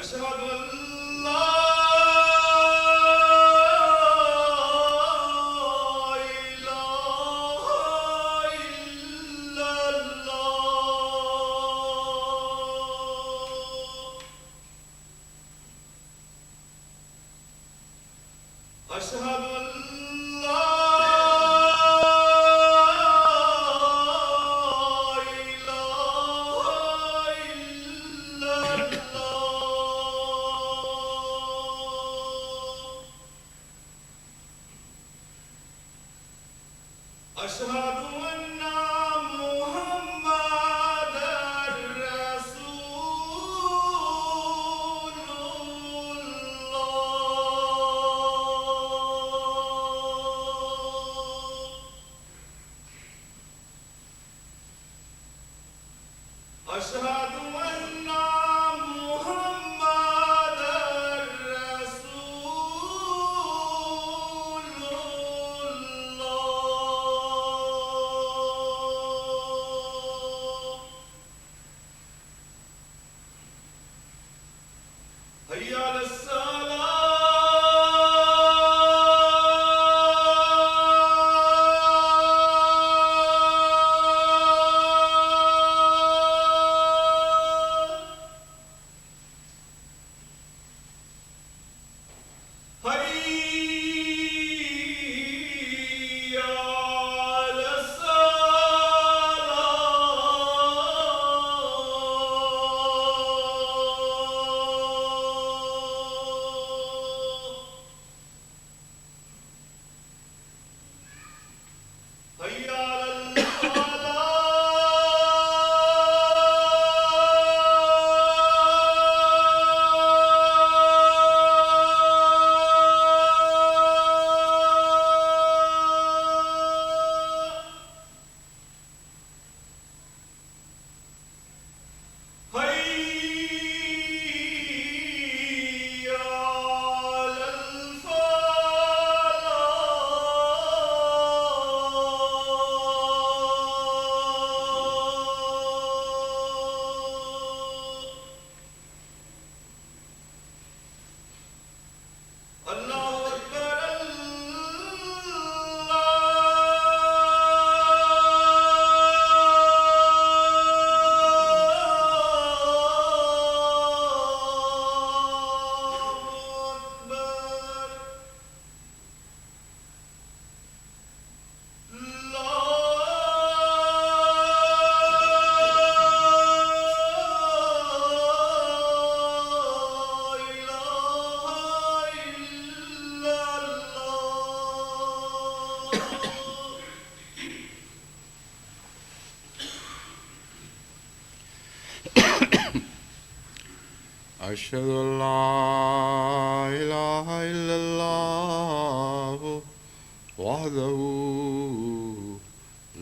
أشهد أن لا إله إلا الله. أشهد أن لا إله إلا الله. أشهد أن محمدًا رسول الله. أشهد أن محمدًا رسول الله. حي على الصلاة. حي على الصلاة. حي على الفلاح. حي على الفلاح. الله أكبر. الله أكبر. لا إله إلا الله. أشهد أن لا إله إلا الله وحده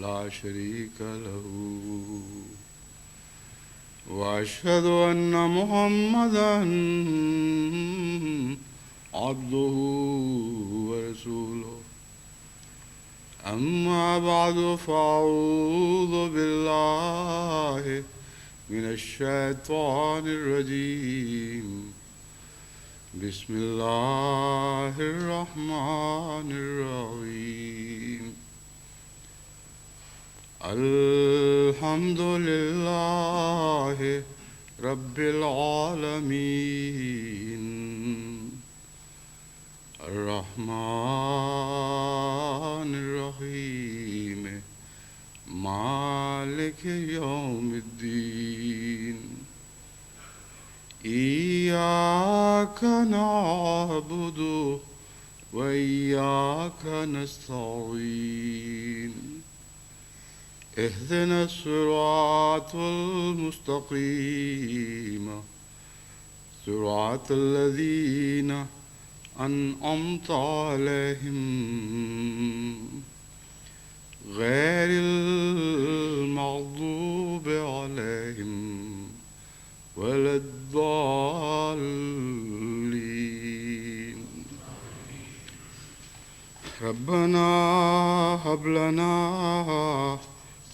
لا شريك له وأشهد أن محمدا عبده ورسوله. أما بعد فأعوذ بالله من الشيطان الرجيم. بسم الله الرحمن الرحيم. الحمد لله رب العالمين. الرحمن الرحيم مالك يوم الدين. إياك نعبد وإياك نستعين. اهدنا الصراط المستقيم صراط الذين أنعمت عليهم غير المغضوب عليهم ولا الضالين. ربنا هب لنا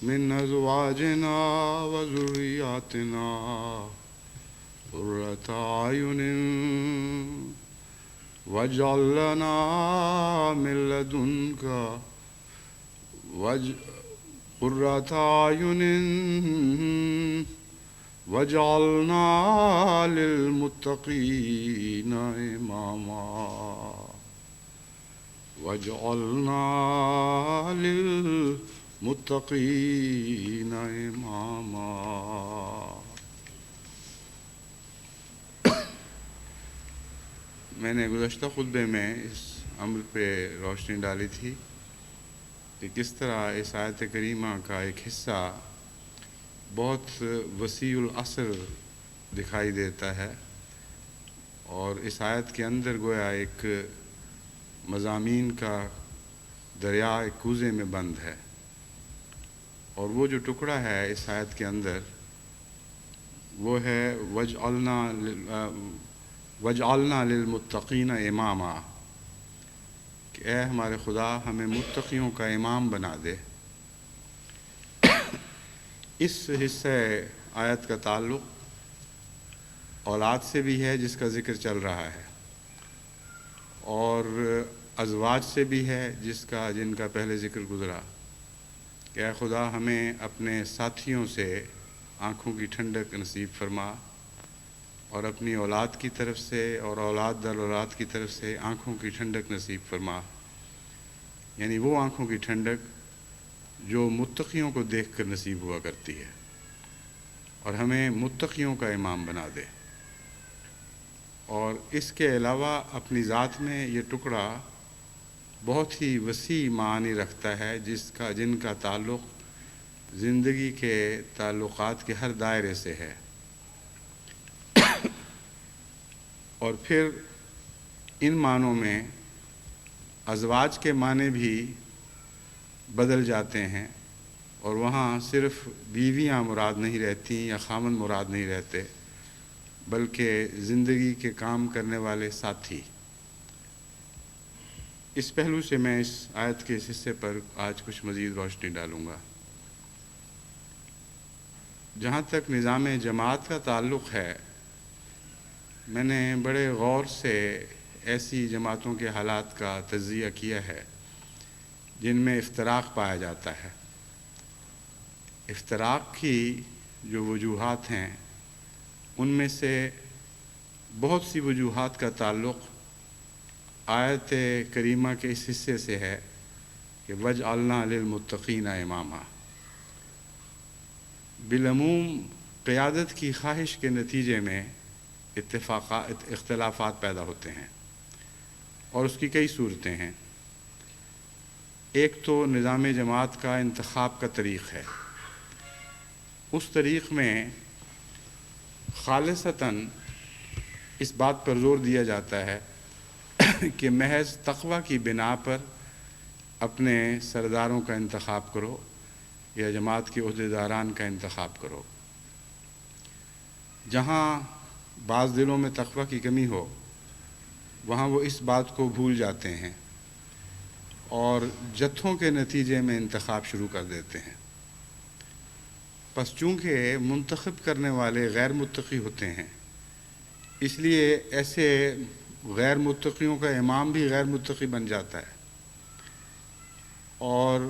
من أزواجنا وذرياتنا قرة قرة أعين واجعل لنا من لدنك قرة أعين واجعلنا للمتقين إماما واجعلنا للمتقين إماما. میں نے گزشتہ خطبے میں اس امر پہ روشنی ڈالی تھی کہ کس طرح اس آیت کریمہ کا ایک حصہ بہت وسیع الاثر دکھائی دیتا ہے، اور اس آیت کے اندر گویا ایک مضامین کا دریا ایک کوزے میں بند ہے، اور وہ جو ٹکڑا ہے اس آیت کے اندر وہ ہے وَجْعَلْنَا لِلْمُتَّقِينَ إِمَامًا، کہ اے ہمارے خدا ہمیں متقیوں کا امام بنا دے۔ اس حصے آیت کا تعلق اولاد سے بھی ہے جس کا ذکر چل رہا ہے، اور ازواج سے بھی ہے جن کا پہلے ذکر گزرا کہ اے خدا ہمیں اپنے ساتھیوں سے آنکھوں کی ٹھنڈک نصیب فرما، اور اپنی اولاد کی طرف سے اور اولاد در اولاد کی طرف سے آنکھوں کی ٹھنڈک نصیب فرما، یعنی وہ آنکھوں کی ٹھنڈک جو متقیوں کو دیکھ کر نصیب ہوا کرتی ہے، اور ہمیں متقیوں کا امام بنا دے۔ اور اس کے علاوہ اپنی ذات میں یہ ٹکڑا بہت ہی وسیع معانی رکھتا ہے جن کا تعلق زندگی کے تعلقات کے ہر دائرے سے ہے، اور پھر ان معنوں میں ازواج کے معنی بھی بدل جاتے ہیں، اور وہاں صرف بیویاں مراد نہیں رہتی یا خامن مراد نہیں رہتے، بلکہ زندگی کے کام کرنے والے ساتھی۔ اس پہلو سے میں اس آیت کے اس حصے پر آج کچھ مزید روشنی ڈالوں گا۔ جہاں تک نظام جماعت کا تعلق ہے، میں نے بڑے غور سے ایسی جماعتوں کے حالات کا تجزیہ کیا ہے جن میں افتراق پایا جاتا ہے۔ افتراق کی جو وجوہات ہیں ان میں سے بہت سی وجوہات کا تعلق آیت کریمہ کے اس حصے سے ہے کہ وَجْعَلْنَا لِلْمُتَّقِينَ إِمَامًا۔ بالعموم قیادت کی خواہش کے نتیجے میں اختلافات پیدا ہوتے ہیں، اور اس کی کئی صورتیں ہیں۔ ایک تو نظام جماعت کا انتخاب کا طریق ہے۔ اس طریق میں خالصتاً اس بات پر زور دیا جاتا ہے کہ محض تقوی کی بنا پر اپنے سرداروں کا انتخاب کرو یا جماعت کے عہدیداران کا انتخاب کرو۔ جہاں بعض دلوں میں تقوی کی کمی ہو وہاں وہ اس بات کو بھول جاتے ہیں اور جتھوں کے نتیجے میں انتخاب شروع کر دیتے ہیں۔ پس چونکہ منتخب کرنے والے غیر متقی ہوتے ہیں، اس لیے ایسے غیر متقیوں کا امام بھی غیر متقی بن جاتا ہے، اور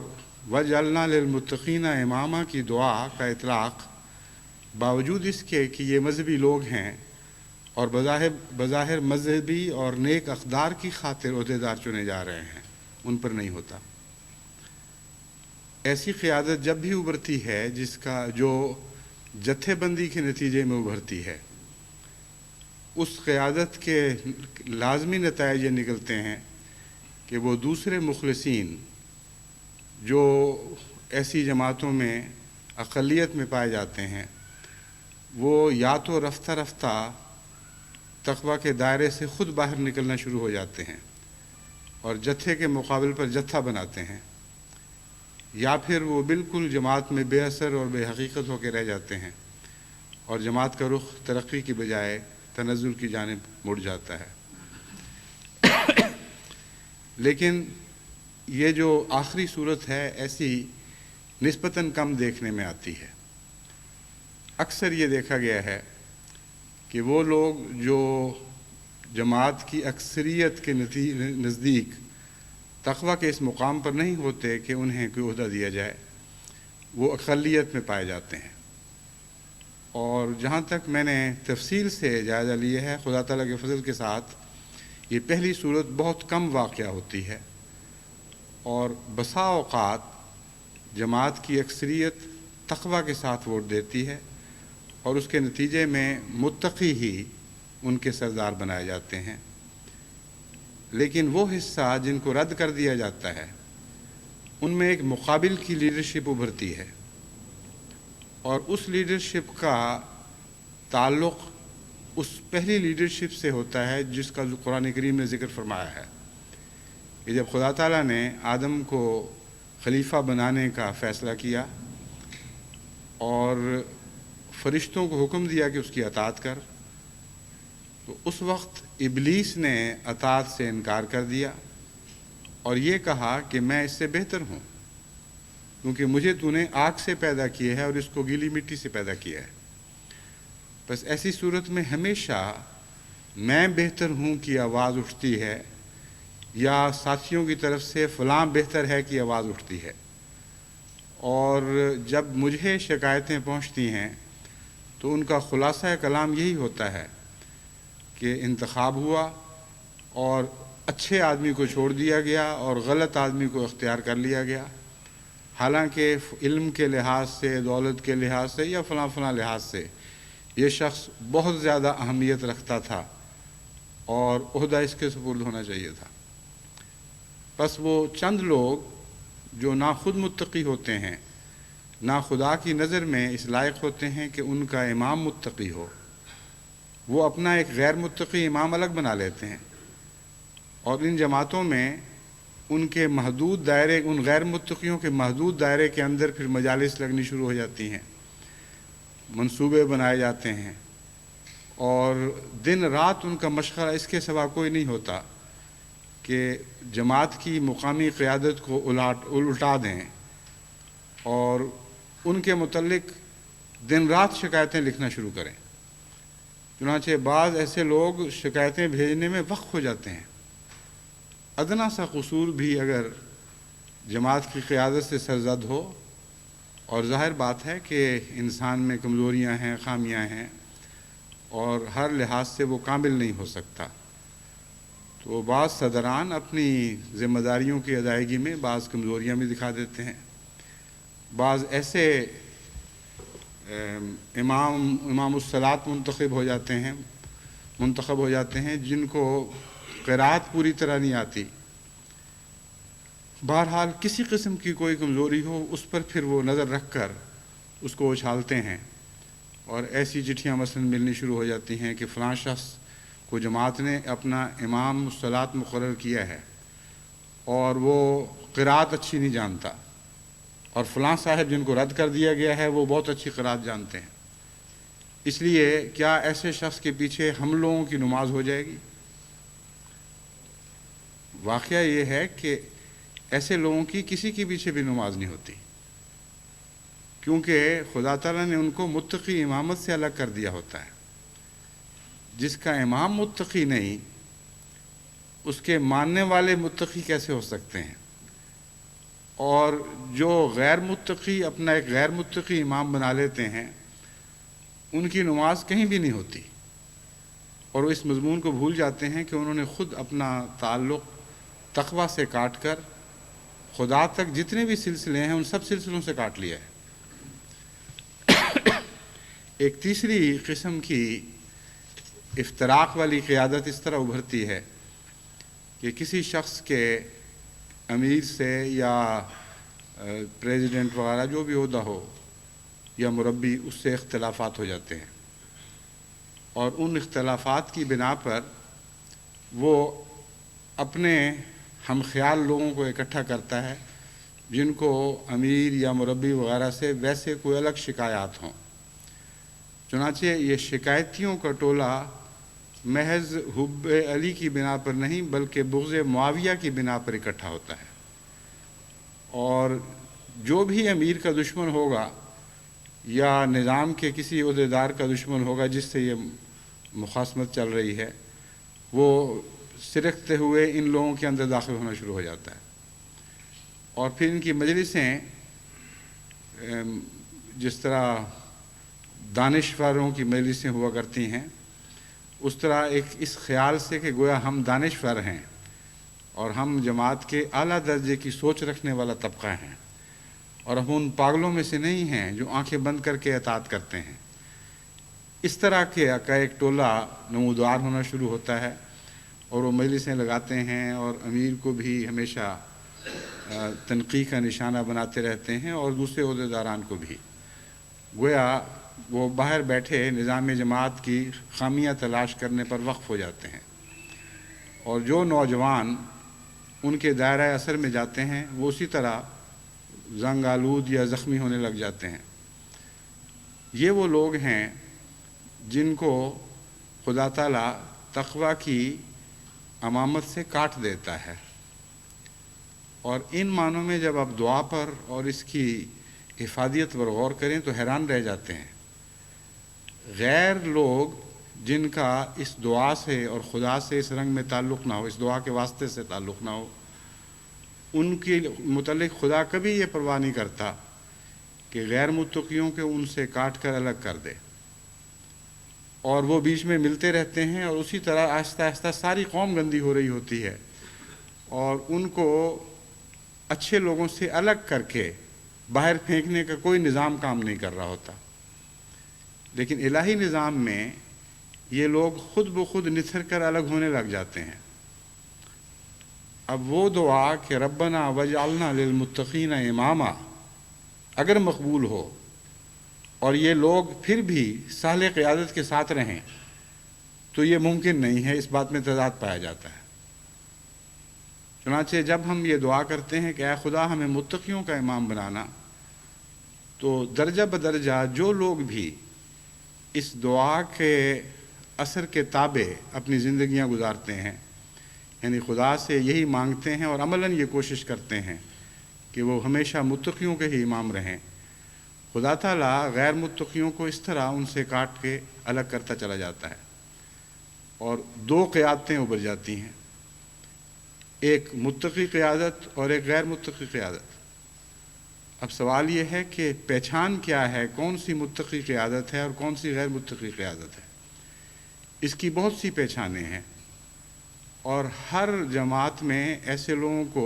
وَجْعَلْنَا لِلْمُتَّقِينَ إِمَامًا کی دعا کا اطلاق باوجود اس کے کہ یہ مذہبی لوگ ہیں اور بظاہر مذہبی اور نیک اقدار کی خاطر عہدیدار چنے جا رہے ہیں، ان پر نہیں ہوتا۔ ایسی قیادت جب بھی ابھرتی ہے جو جتھے بندی کے نتیجے میں ابھرتی ہے، اس قیادت کے لازمی نتائج یہ نکلتے ہیں کہ وہ دوسرے مخلصین جو ایسی جماعتوں میں اقلیت میں پائے جاتے ہیں، وہ یا تو رفتہ رفتہ تقوی کے دائرے سے خود باہر نکلنا شروع ہو جاتے ہیں اور جتھے کے مقابل پر جتھا بناتے ہیں، یا پھر وہ بالکل جماعت میں بے اثر اور بے حقیقت ہو کے رہ جاتے ہیں اور جماعت کا رخ ترقی کی بجائے تنزل کی جانب مڑ جاتا ہے۔ لیکن یہ جو آخری صورت ہے ایسی نسبتاً کم دیکھنے میں آتی ہے۔ اکثر یہ دیکھا گیا ہے کہ وہ لوگ جو جماعت کی اکثریت کے نزدیک تقویٰ کے اس مقام پر نہیں ہوتے کہ انہیں کوئی عہدہ دیا جائے، وہ اقلیت میں پائے جاتے ہیں۔ اور جہاں تک میں نے تفصیل سے جائزہ لیا ہے، خدا تعالیٰ کے فضل کے ساتھ یہ پہلی صورت بہت کم واقعہ ہوتی ہے، اور بسا اوقات جماعت کی اکثریت تقویٰ کے ساتھ ووٹ دیتی ہے اور اس کے نتیجے میں متقی ہی ان کے سردار بنائے جاتے ہیں۔ لیکن وہ حصہ جن کو رد کر دیا جاتا ہے، ان میں ایک مقابل کی لیڈرشپ ابھرتی ہے، اور اس لیڈرشپ کا تعلق اس پہلی لیڈرشپ سے ہوتا ہے جس کا قرآن کریم نے ذکر فرمایا ہے کہ جب خدا تعالیٰ نے آدم کو خلیفہ بنانے کا فیصلہ کیا اور فرشتوں کو حکم دیا کہ اس کی اطاعت کر، تو اس وقت ابلیس نے اطاعت سے انکار کر دیا اور یہ کہا کہ میں اس سے بہتر ہوں، کیونکہ مجھے تو نے آگ سے پیدا کیا ہے اور اس کو گیلی مٹی سے پیدا کیا ہے۔ بس ایسی صورت میں ہمیشہ میں بہتر ہوں کی آواز اٹھتی ہے، یا ساتھیوں کی طرف سے فلاں بہتر ہے کی آواز اٹھتی ہے، اور جب مجھے شکایتیں پہنچتی ہیں تو ان کا خلاصہ کلام یہی ہوتا ہے کہ انتخاب ہوا اور اچھے آدمی کو چھوڑ دیا گیا اور غلط آدمی کو اختیار کر لیا گیا، حالانکہ علم کے لحاظ سے، دولت کے لحاظ سے یا فلاں فلاں لحاظ سے یہ شخص بہت زیادہ اہمیت رکھتا تھا اور عہدہ اس کے سپرد ہونا چاہیے تھا۔ بس وہ چند لوگ جو نہ خود متقی ہوتے ہیں، نہ خدا کی نظر میں اس لائق ہوتے ہیں کہ ان کا امام متقی ہو، وہ اپنا ایک غیر متقی امام الگ بنا لیتے ہیں، اور ان جماعتوں میں ان کے محدود دائرے، ان غیر متقیوں کے محدود دائرے کے اندر پھر مجالس لگنی شروع ہو جاتی ہیں، منصوبے بنائے جاتے ہیں، اور دن رات ان کا مشغلہ اس کے سوا کوئی نہیں ہوتا کہ جماعت کی مقامی قیادت کو الٹا دیں اور ان کے متعلق دن رات شکایتیں لکھنا شروع کریں۔ چنانچہ بعض ایسے لوگ شکایتیں بھیجنے میں وقف ہو جاتے ہیں، ادنا سا قصور بھی اگر جماعت کی قیادت سے سرزد ہو، اور ظاہر بات ہے کہ انسان میں کمزوریاں ہیں، خامیاں ہیں، اور ہر لحاظ سے وہ کامل نہیں ہو سکتا، تو بعض صدران اپنی ذمہ داریوں کی ادائیگی میں بعض کمزوریاں بھی دکھا دیتے ہیں۔ بعض ایسے امام الصلاۃ منتخب ہو جاتے ہیں جن کو قرات پوری طرح نہیں آتی، بہرحال کسی قسم کی کوئی کمزوری ہو اس پر پھر وہ نظر رکھ کر اس کو اچھالتے ہیں، اور ایسی چٹھیاں مثلاً ملنی شروع ہو جاتی ہیں کہ فلاں شخص کو جماعت نے اپنا امام الصلاۃ مقرر کیا ہے اور وہ قرات اچھی نہیں جانتا، اور فلاں صاحب جن کو رد کر دیا گیا ہے وہ بہت اچھی قرات جانتے ہیں، اس لیے کیا ایسے شخص کے پیچھے ہم لوگوں کی نماز ہو جائے گی؟ واقعہ یہ ہے کہ ایسے لوگوں کی کسی کے پیچھے بھی نماز نہیں ہوتی، کیونکہ خدا تعالیٰ نے ان کو متقی امامت سے الگ کر دیا ہوتا ہے۔ جس کا امام متقی نہیں، اس کے ماننے والے متقی کیسے ہو سکتے ہیں؟ اور جو غیر متقی اپنا ایک غیر متقی امام بنا لیتے ہیں، ان کی نماز کہیں بھی نہیں ہوتی، اور وہ اس مضمون کو بھول جاتے ہیں کہ انہوں نے خود اپنا تعلق تقویٰ سے کاٹ کر خدا تک جتنے بھی سلسلے ہیں ان سب سلسلوں سے کاٹ لیا ہے۔ ایک تیسری قسم کی افتراق والی قیادت اس طرح ابھرتی ہے کہ کسی شخص کے امیر سے یا پریزیڈنٹ وغیرہ جو بھی عہدہ ہو یا مربی، اس سے اختلافات ہو جاتے ہیں، اور ان اختلافات کی بنا پر وہ اپنے ہم خیال لوگوں کو اکٹھا کرتا ہے جن کو امیر یا مربی وغیرہ سے ویسے کوئی الگ شکایات ہوں۔ چنانچہ یہ شکایتیوں کا ٹولہ محض حب علی کی بنا پر نہیں بلکہ بغض معاویہ کی بنا پر اکٹھا ہوتا ہے، اور جو بھی امیر کا دشمن ہوگا یا نظام کے کسی عہدیدار کا دشمن ہوگا جس سے یہ مخاصمت چل رہی ہے وہ سرکتے ہوئے ان لوگوں کے اندر داخل ہونا شروع ہو جاتا ہے، اور پھر ان کی مجلسیں جس طرح دانشوروں کی مجلسیں ہوا کرتی ہیں اس طرح اس خیال سے کہ گویا ہم دانشور ہیں اور ہم جماعت کے اعلیٰ درجے کی سوچ رکھنے والا طبقہ ہیں اور ہم ان پاگلوں میں سے نہیں ہیں جو آنکھیں بند کر کے اطاعت کرتے ہیں، اس طرح کا ایک ٹولہ نمودار ہونا شروع ہوتا ہے اور وہ مجلسیں لگاتے ہیں اور امیر کو بھی ہمیشہ تنقید کا نشانہ بناتے رہتے ہیں اور دوسرے عہدیداران کو بھی، گویا وہ باہر بیٹھے نظام جماعت کی خامیاں تلاش کرنے پر وقف ہو جاتے ہیں، اور جو نوجوان ان کے دائرہ اثر میں جاتے ہیں وہ اسی طرح زنگ آلود یا زخمی ہونے لگ جاتے ہیں۔ یہ وہ لوگ ہیں جن کو خدا تعالیٰ تقوی کی امامت سے کاٹ دیتا ہے، اور ان معنوں میں جب آپ دعا پر اور اس کی افادیت پر غور کریں تو حیران رہ جاتے ہیں۔ غیر لوگ جن کا اس دعا سے اور خدا سے اس رنگ میں تعلق نہ ہو، اس دعا کے واسطے سے تعلق نہ ہو، ان کے متعلق خدا کبھی یہ پرواہ نہیں کرتا کہ غیر متقیوں کے ان سے کاٹ کر الگ کر دے، اور وہ بیچ میں ملتے رہتے ہیں اور اسی طرح آہستہ آہستہ ساری قوم گندی ہو رہی ہوتی ہے اور ان کو اچھے لوگوں سے الگ کر کے باہر پھینکنے کا کوئی نظام کام نہیں کر رہا ہوتا۔ لیکن الہی نظام میں یہ لوگ خود بخود نتھر کر الگ ہونے لگ جاتے ہیں۔ اب وہ دعا کہ ربنا وجعلنا للمتقین اماما اگر مقبول ہو اور یہ لوگ پھر بھی صالح قیادت کے ساتھ رہیں تو یہ ممکن نہیں ہے، اس بات میں تضاد پایا جاتا ہے۔ چنانچہ جب ہم یہ دعا کرتے ہیں کہ اے خدا ہمیں متقیوں کا امام بنانا، تو درجہ بدرجہ جو لوگ بھی اس دعا کے اثر کے تابع اپنی زندگیاں گزارتے ہیں، یعنی خدا سے یہی مانگتے ہیں اور عملاً یہ کوشش کرتے ہیں کہ وہ ہمیشہ متقیوں کے ہی امام رہیں، خدا تعالیٰ غیر متقیوں کو اس طرح ان سے کاٹ کے الگ کرتا چلا جاتا ہے، اور دو قیادتیں ابھر جاتی ہیں، ایک متقی قیادت اور ایک غیر متقی قیادت۔ اب سوال یہ ہے کہ پہچان کیا ہے، کون سی متقی قیادت ہے اور کون سی غیر متقی قیادت ہے؟ اس کی بہت سی پہچانیں ہیں، اور ہر جماعت میں ایسے لوگوں کو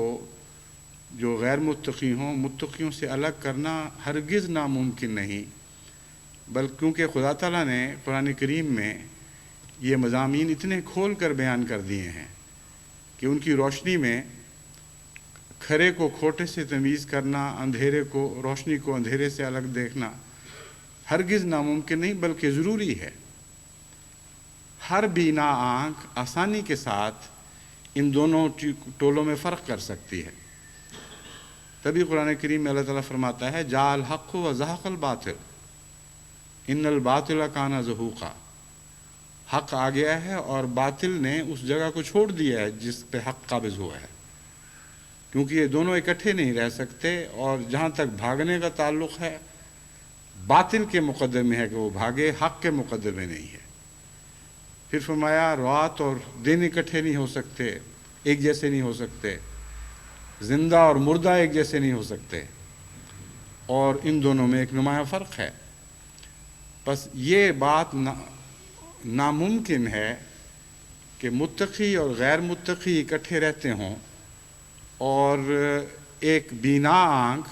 جو غیر متقی ہوں متقیوں سے الگ کرنا ہرگز ناممکن نہیں، بلکہ کیونکہ خدا تعالیٰ نے قرآن کریم میں یہ مضامین اتنے کھول کر بیان کر دیے ہیں کہ ان کی روشنی میں کھرے کو کھوٹے سے تمیز کرنا، اندھیرے کو روشنی کو اندھیرے سے الگ دیکھنا ہرگز ناممکن نہیں بلکہ ضروری ہے۔ ہر بینا آنکھ آسانی کے ساتھ ان دونوں ٹولوں میں فرق کر سکتی ہے۔ تبھی قرآن کریم میں اللہ تعالیٰ فرماتا ہے جاء الحق وزہق الباطل ان الباطل کان زہوقا، حق آ گیا ہے اور باطل نے اس جگہ کو چھوڑ دیا ہے جس پہ حق قابض ہوا ہے، کیونکہ یہ دونوں اکٹھے نہیں رہ سکتے، اور جہاں تک بھاگنے کا تعلق ہے باطل کے مقدر میں ہے کہ وہ بھاگے، حق کے مقدر میں نہیں ہے۔ پھر فرمایا رات اور دن اکٹھے نہیں ہو سکتے، ایک جیسے نہیں ہو سکتے، زندہ اور مردہ ایک جیسے نہیں ہو سکتے، اور ان دونوں میں ایک نمایاں فرق ہے۔ بس یہ بات ناممکن ہے کہ متقی اور غیر متقی اکٹھے رہتے ہوں، اور ایک بینا آنکھ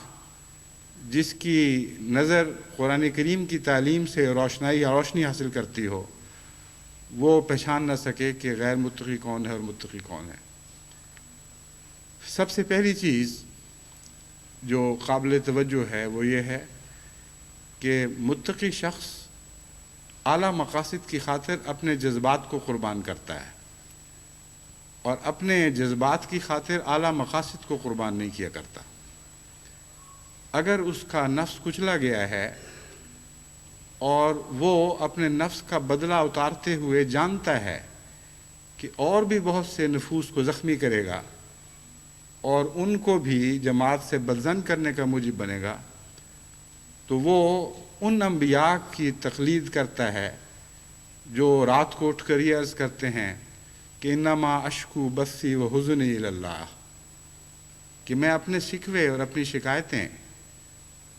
جس کی نظر قرآن کریم کی تعلیم سے روشنی حاصل کرتی ہو، وہ پہچان نہ سکے کہ غیر متقی کون ہے اور متقی کون ہے۔ سب سے پہلی چیز جو قابل توجہ ہے وہ یہ ہے کہ متقی شخص اعلیٰ مقاصد کی خاطر اپنے جذبات کو قربان کرتا ہے، اور اپنے جذبات کی خاطر اعلیٰ مقاصد کو قربان نہیں کیا کرتا۔ اگر اس کا نفس کچلا گیا ہے اور وہ اپنے نفس کا بدلہ اتارتے ہوئے جانتا ہے کہ اور بھی بہت سے نفوس کو زخمی کرے گا اور ان کو بھی جماعت سے بدظن کرنے کا موجب بنے گا، تو وہ ان انبیاء کی تقلید کرتا ہے جو رات کو اٹھ کر یہ عرض کرتے ہیں کہ انما اشکو بثی و حزنی الی اللہ، کہ میں اپنے شکوے اور اپنی شکایتیں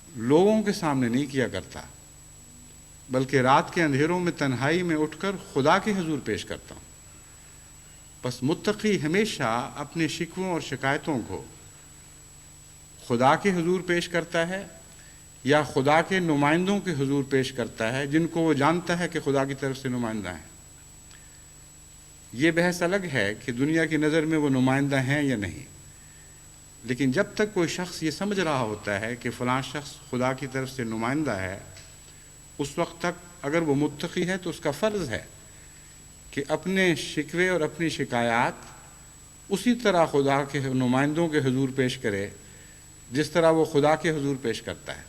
لوگوں کے سامنے نہیں کیا کرتا، بلکہ رات کے اندھیروں میں تنہائی میں اٹھ کر خدا کے حضور پیش کرتا ہوں۔ بس متقی ہمیشہ اپنے شکووں اور شکایتوں کو خدا کے حضور پیش کرتا ہے یا خدا کے نمائندوں کے حضور پیش کرتا ہے، جن کو وہ جانتا ہے کہ خدا کی طرف سے نمائندہ ہیں۔ یہ بحث الگ ہے کہ دنیا کی نظر میں وہ نمائندہ ہیں یا نہیں، لیکن جب تک کوئی شخص یہ سمجھ رہا ہوتا ہے کہ فلاں شخص خدا کی طرف سے نمائندہ ہے، اس وقت تک اگر وہ متقی ہے تو اس کا فرض ہے کہ اپنے شکوے اور اپنی شکایات اسی طرح خدا کے نمائندوں کے حضور پیش کرے جس طرح وہ خدا کے حضور پیش کرتا ہے۔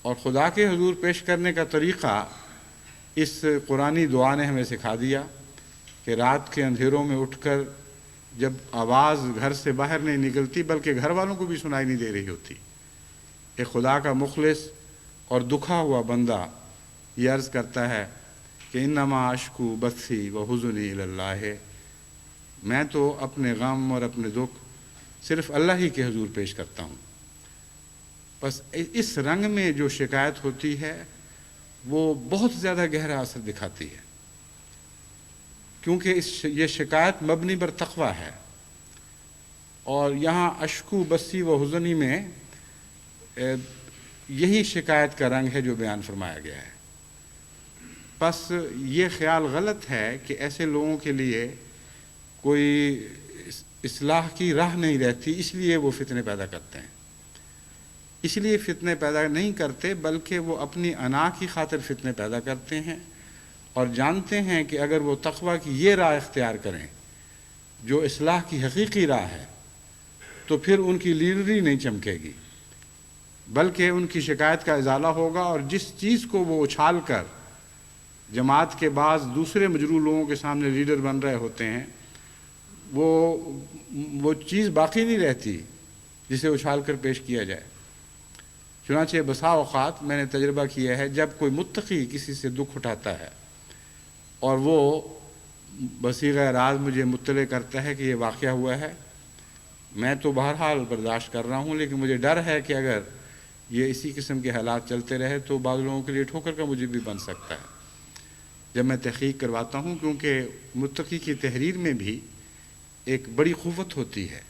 اور خدا کے حضور پیش کرنے کا طریقہ اس قرآنی دعا نے ہمیں سکھا دیا کہ رات کے اندھیروں میں اٹھ کر جب آواز گھر سے باہر نہیں نکلتی بلکہ گھر والوں کو بھی سنائی نہیں دے رہی ہوتی، ایک خدا کا مخلص اور دکھا ہوا بندہ یہ عرض کرتا ہے کہ انما اشکو بثی و حزنی الی اللہ، میں تو اپنے غم اور اپنے دکھ صرف اللہ ہی کے حضور پیش کرتا ہوں۔ بس اس رنگ میں جو شکایت ہوتی ہے وہ بہت زیادہ گہرا اثر دکھاتی ہے، کیونکہ یہ شکایت مبنی بر تقویٰ ہے، اور یہاں اشکو بثی و حزنی میں یہی شکایت کا رنگ ہے جو بیان فرمایا گیا ہے۔ بس یہ خیال غلط ہے کہ ایسے لوگوں کے لیے کوئی اصلاح کی راہ نہیں رہتی، اس لیے وہ فتنے پیدا کرتے ہیں۔ اس لیے فتنے پیدا نہیں کرتے بلکہ وہ اپنی انا کی خاطر فتنے پیدا کرتے ہیں، اور جانتے ہیں کہ اگر وہ تقویٰ کی یہ راہ اختیار کریں جو اصلاح کی حقیقی راہ ہے تو پھر ان کی لیڈری نہیں چمکے گی، بلکہ ان کی شکایت کا ازالہ ہوگا، اور جس چیز کو وہ اچھال کر جماعت کے بعض دوسرے مجروح لوگوں کے سامنے لیڈر بن رہے ہوتے ہیں وہ چیز باقی نہیں رہتی جسے اچھال کر پیش کیا جائے۔ چنانچہ بسا اوقات میں نے تجربہ کیا ہے جب کوئی متقی کسی سے دکھ اٹھاتا ہے اور وہ بصیغہ راز مجھے مطلع کرتا ہے کہ یہ واقعہ ہوا ہے، میں تو بہرحال برداشت کر رہا ہوں، لیکن مجھے ڈر ہے کہ اگر یہ اسی قسم کے حالات چلتے رہے تو بعض لوگوں کے لیے ٹھوکر کا مجھے بھی بن سکتا ہے۔ جب میں تحقیق کرواتا ہوں، کیونکہ متقی کی تحریر میں بھی ایک بڑی قوت ہوتی ہے،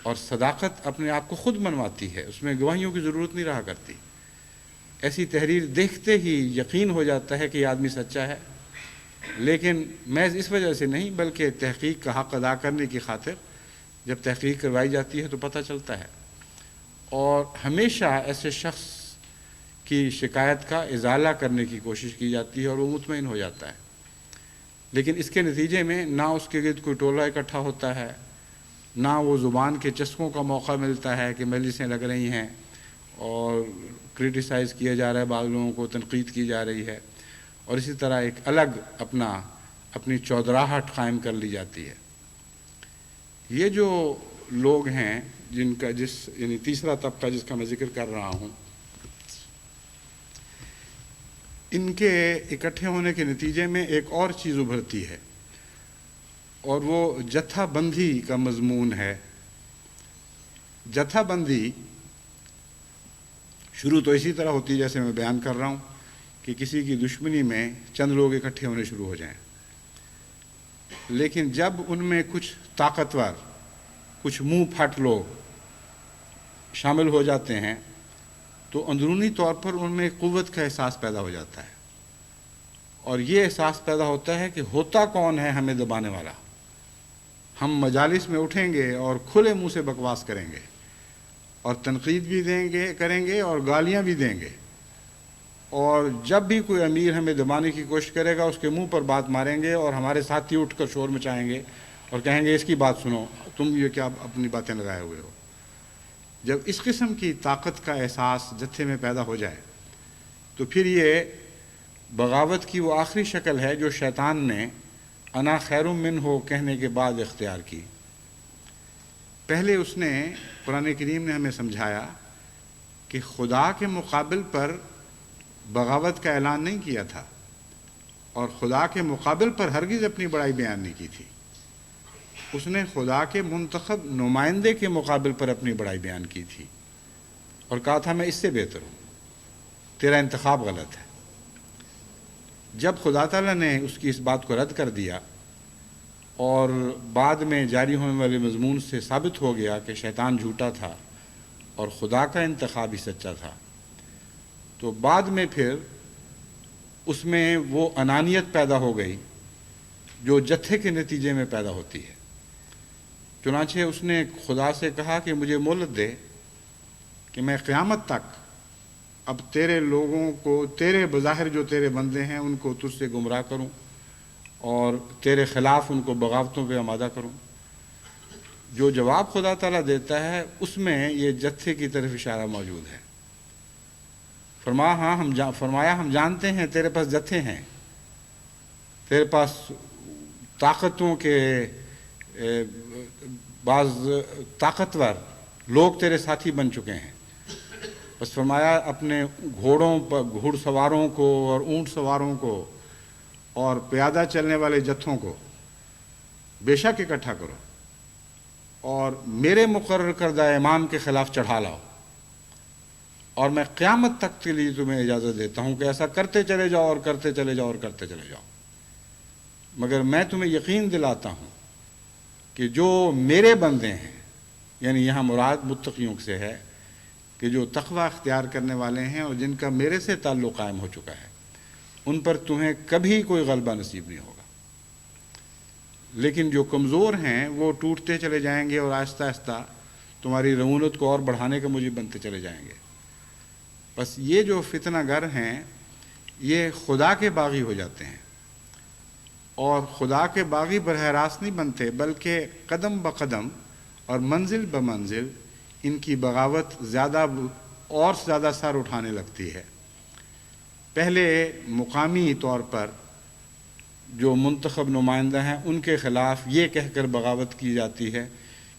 اور صداقت اپنے آپ کو خود منواتی ہے، اس میں گواہیوں کی ضرورت نہیں رہا کرتی۔ ایسی تحریر دیکھتے ہی یقین ہو جاتا ہے کہ یہ آدمی سچا ہے، لیکن محض اس وجہ سے نہیں بلکہ تحقیق کا حق ادا کرنے کی خاطر جب تحقیق کروائی جاتی ہے تو پتہ چلتا ہے، اور ہمیشہ ایسے شخص کی شکایت کا ازالہ کرنے کی کوشش کی جاتی ہے اور وہ مطمئن ہو جاتا ہے، لیکن اس کے نتیجے میں نہ اس کے گرد کوئی ٹولہ اکٹھا ہوتا ہے، نہ وہ زبان کے چسکوں کا موقع ملتا ہے کہ مجلسیں لگ رہی ہیں اور کرٹیسائز کیا جا رہا ہے، بعض لوگوں کو تنقید کی جا رہی ہے، اور اسی طرح ایک الگ اپنی چودراہٹ قائم کر لی جاتی ہے۔ یہ جو لوگ ہیں جن کا یعنی تیسرا طبقہ جس کا میں ذکر کر رہا ہوں، ان کے اکٹھے ہونے کے نتیجے میں ایک اور چیز ابھرتی ہے، اور وہ جتھا بندی کا مضمون ہے۔ جتھا بندی شروع تو اسی طرح ہوتی ہے جیسے میں بیان کر رہا ہوں کہ کسی کی دشمنی میں چند لوگ اکٹھے ہونے شروع ہو جائیں، لیکن جب ان میں کچھ طاقتور، کچھ منہ پھٹ لوگ شامل ہو جاتے ہیں تو اندرونی طور پر ان میں قوت کا احساس پیدا ہو جاتا ہے، اور یہ احساس پیدا ہوتا ہے کہ ہوتا کون ہے ہمیں دبانے والا۔ ہم مجالس میں اٹھیں گے اور کھلے منہ سے بکواس کریں گے، اور تنقید بھی کریں گے اور گالیاں بھی دیں گے، اور جب بھی کوئی امیر ہمیں دبانے کی کوشش کرے گا اس کے منہ پر بات ماریں گے، اور ہمارے ساتھی اٹھ کر شور مچائیں گے اور کہیں گے اس کی بات سنو، تم یہ کیا اپنی باتیں لگائے ہوئے ہو۔ جب اس قسم کی طاقت کا احساس جتھے میں پیدا ہو جائے تو پھر یہ بغاوت کی وہ آخری شکل ہے جو شیطان نے انا خیر منہ کہنے کے بعد اختیار کی۔ پہلے اس نے قرآن کریم نے ہمیں سمجھایا کہ خدا کے مقابل پر بغاوت کا اعلان نہیں کیا تھا، اور خدا کے مقابل پر ہرگز اپنی بڑائی بیان نہیں کی تھی. اس نے خدا کے منتخب نمائندے کے مقابل پر اپنی بڑائی بیان کی تھی اور کہا تھا میں اس سے بہتر ہوں, تیرا انتخاب غلط ہے. جب خدا تعالیٰ نے اس کی اس بات کو رد کر دیا اور بعد میں جاری ہونے والے مضمون سے ثابت ہو گیا کہ شیطان جھوٹا تھا اور خدا کا انتخاب ہی سچا تھا, تو بعد میں پھر اس میں وہ انانیت پیدا ہو گئی جو جتھے کے نتیجے میں پیدا ہوتی ہے. چنانچہ اس نے خدا سے کہا کہ مجھے مہلت دے کہ میں قیامت تک اب تیرے لوگوں کو, تیرے بظاہر جو تیرے بندے ہیں ان کو تجھ سے گمراہ کروں اور تیرے خلاف ان کو بغاوتوں پہ آمادہ کروں. جو جواب خدا تعالیٰ دیتا ہے اس میں یہ جتھے کی طرف اشارہ موجود ہے. فرمایا ہم جانتے ہیں تیرے پاس جتھے ہیں, تیرے پاس طاقتوں کے بعض طاقتور لوگ تیرے ساتھی بن چکے ہیں. بس فرمایا اپنے گھوڑوں پر, گھڑ سواروں کو اور اونٹ سواروں کو اور پیادہ چلنے والے جتھوں کو بے شک اکٹھا کرو اور میرے مقرر کردہ امام کے خلاف چڑھا لاؤ, اور میں قیامت تک کے لیے تمہیں اجازت دیتا ہوں کہ ایسا کرتے چلے جاؤ اور کرتے چلے جاؤ اور کرتے چلے جاؤ. مگر میں تمہیں یقین دلاتا ہوں کہ جو میرے بندے ہیں, یعنی یہاں مراد متقیوں سے ہے کہ جو تقوی اختیار کرنے والے ہیں اور جن کا میرے سے تعلق قائم ہو چکا ہے, ان پر تمہیں کبھی کوئی غلبہ نصیب نہیں ہوگا. لیکن جو کمزور ہیں وہ ٹوٹتے چلے جائیں گے اور آہستہ آہستہ تمہاری رعونت کو اور بڑھانے کے موجب بنتے چلے جائیں گے. بس یہ جو فتنہ گر ہیں یہ خدا کے باغی ہو جاتے ہیں, اور خدا کے باغی براہ راست نہیں بنتے بلکہ قدم بقدم اور منزل بمنزل ان کی بغاوت زیادہ اور زیادہ سر اٹھانے لگتی ہے. پہلے مقامی طور پر جو منتخب نمائندہ ہیں ان کے خلاف یہ کہہ کر بغاوت کی جاتی ہے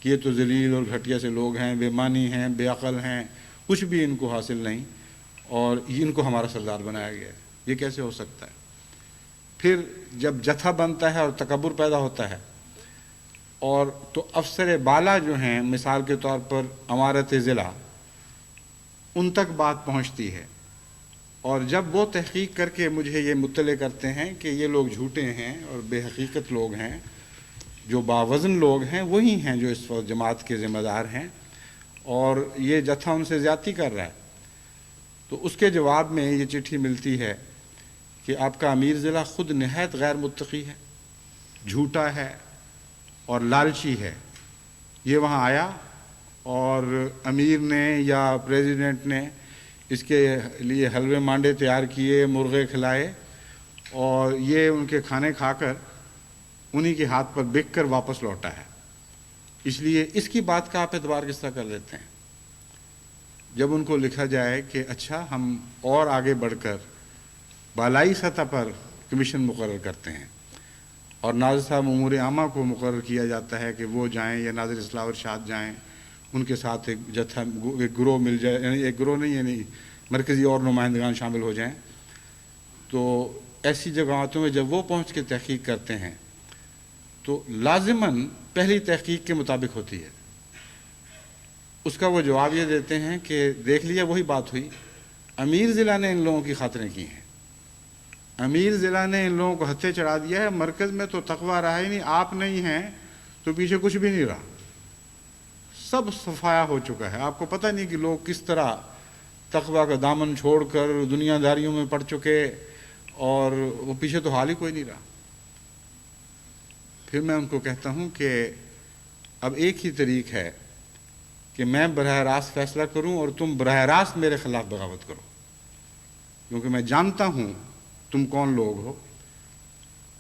کہ یہ تو ذلیل اور گھٹیا سے لوگ ہیں, بے معنی ہیں, بے عقل ہیں, کچھ بھی ان کو حاصل نہیں اور ان کو ہمارا سردار بنایا گیا ہے, یہ کیسے ہو سکتا ہے. پھر جب جتھا بنتا ہے اور تکبر پیدا ہوتا ہے اور تو افسر بالا جو ہیں, مثال کے طور پر امارت ضلع, ان تک بات پہنچتی ہے اور جب وہ تحقیق کر کے مجھے یہ مطلع کرتے ہیں کہ یہ لوگ جھوٹے ہیں اور بے حقیقت لوگ ہیں, جو باوزن لوگ ہیں وہی ہیں جو اس وقت جماعت کے ذمہ دار ہیں اور یہ جتھا ان سے زیادتی کر رہا ہے, تو اس کے جواب میں یہ چٹھی ملتی ہے کہ آپ کا امیر ضلع خود نہایت غیر متقی ہے, جھوٹا ہے اور لالچی ہے. یہ وہاں آیا اور امیر نے یا پریزیڈنٹ نے اس کے لیے حلوے مانڈے تیار کیے, مرغے کھلائے اور یہ ان کے کھانے کھا کر انہی کے ہاتھ پر بک کر واپس لوٹا ہے. اس لیے اس کی بات کا آپ اعتبار کس طرح کر لیتے ہیں. جب ان کو لکھا جائے کہ اچھا ہم اور آگے بڑھ کر بالائی سطح پر کمیشن مقرر کرتے ہیں اور ناظر صاحب امور عامہ کو مقرر کیا جاتا ہے کہ وہ جائیں یا ناظر اصلاح و ارشاد جائیں, ان کے ساتھ ایک جتھا, ایک گروہ مل جائے, یعنی ایک گروہ نہیں یعنی مرکزی اور نمائندگان شامل ہو جائیں, تو ایسی جگہوں میں جب وہ پہنچ کے تحقیق کرتے ہیں تو لازماً پہلی تحقیق کے مطابق ہوتی ہے. اس کا وہ جواب یہ دیتے ہیں کہ دیکھ لیا وہی بات ہوئی, امیر ضلع نے ان لوگوں کی خاطریں کی ہیں, امیر ضلع نے ان لوگوں کو ہتھے چڑھا دیا ہے, مرکز میں تو تقوی رہا ہی نہیں, آپ نہیں ہیں تو پیچھے کچھ بھی نہیں رہا, سب صفایا ہو چکا ہے. آپ کو پتہ نہیں کہ لوگ کس طرح تقوی کا دامن چھوڑ کر دنیا داریوں میں پڑ چکے اور وہ پیچھے تو حال ہی کوئی نہیں رہا. پھر میں ان کو کہتا ہوں کہ اب ایک ہی طریق ہے کہ میں براہ راست فیصلہ کروں اور تم براہ راست میرے خلاف بغاوت کرو, کیونکہ میں جانتا ہوں تم کون لوگ ہو,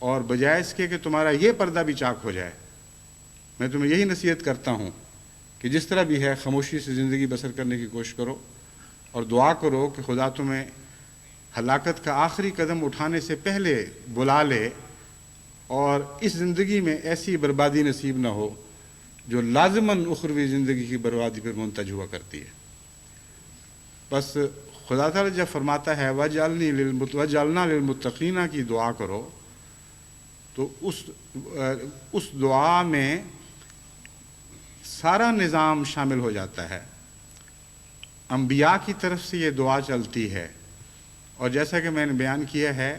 اور بجائے اس کے کہ تمہارا یہ پردہ بھی چاک ہو جائے, میں تمہیں یہی نصیحت کرتا ہوں کہ جس طرح بھی ہے خاموشی سے زندگی بسر کرنے کی کوشش کرو اور دعا کرو کہ خدا تمہیں ہلاکت کا آخری قدم اٹھانے سے پہلے بلا لے اور اس زندگی میں ایسی بربادی نصیب نہ ہو جو لازماً اخروی زندگی کی بربادی پر منتج ہوا کرتی ہے. بس خدا تعالیٰ جب فرماتا ہے وَجَعَلْنَا لِلْمُتَّقِينَ کی دعا کرو، تو اس دعا میں سارا نظام شامل ہو جاتا ہے۔ انبیاء کی طرف سے یہ دعا چلتی ہے، اور جیسا کہ میں نے بیان کیا ہے،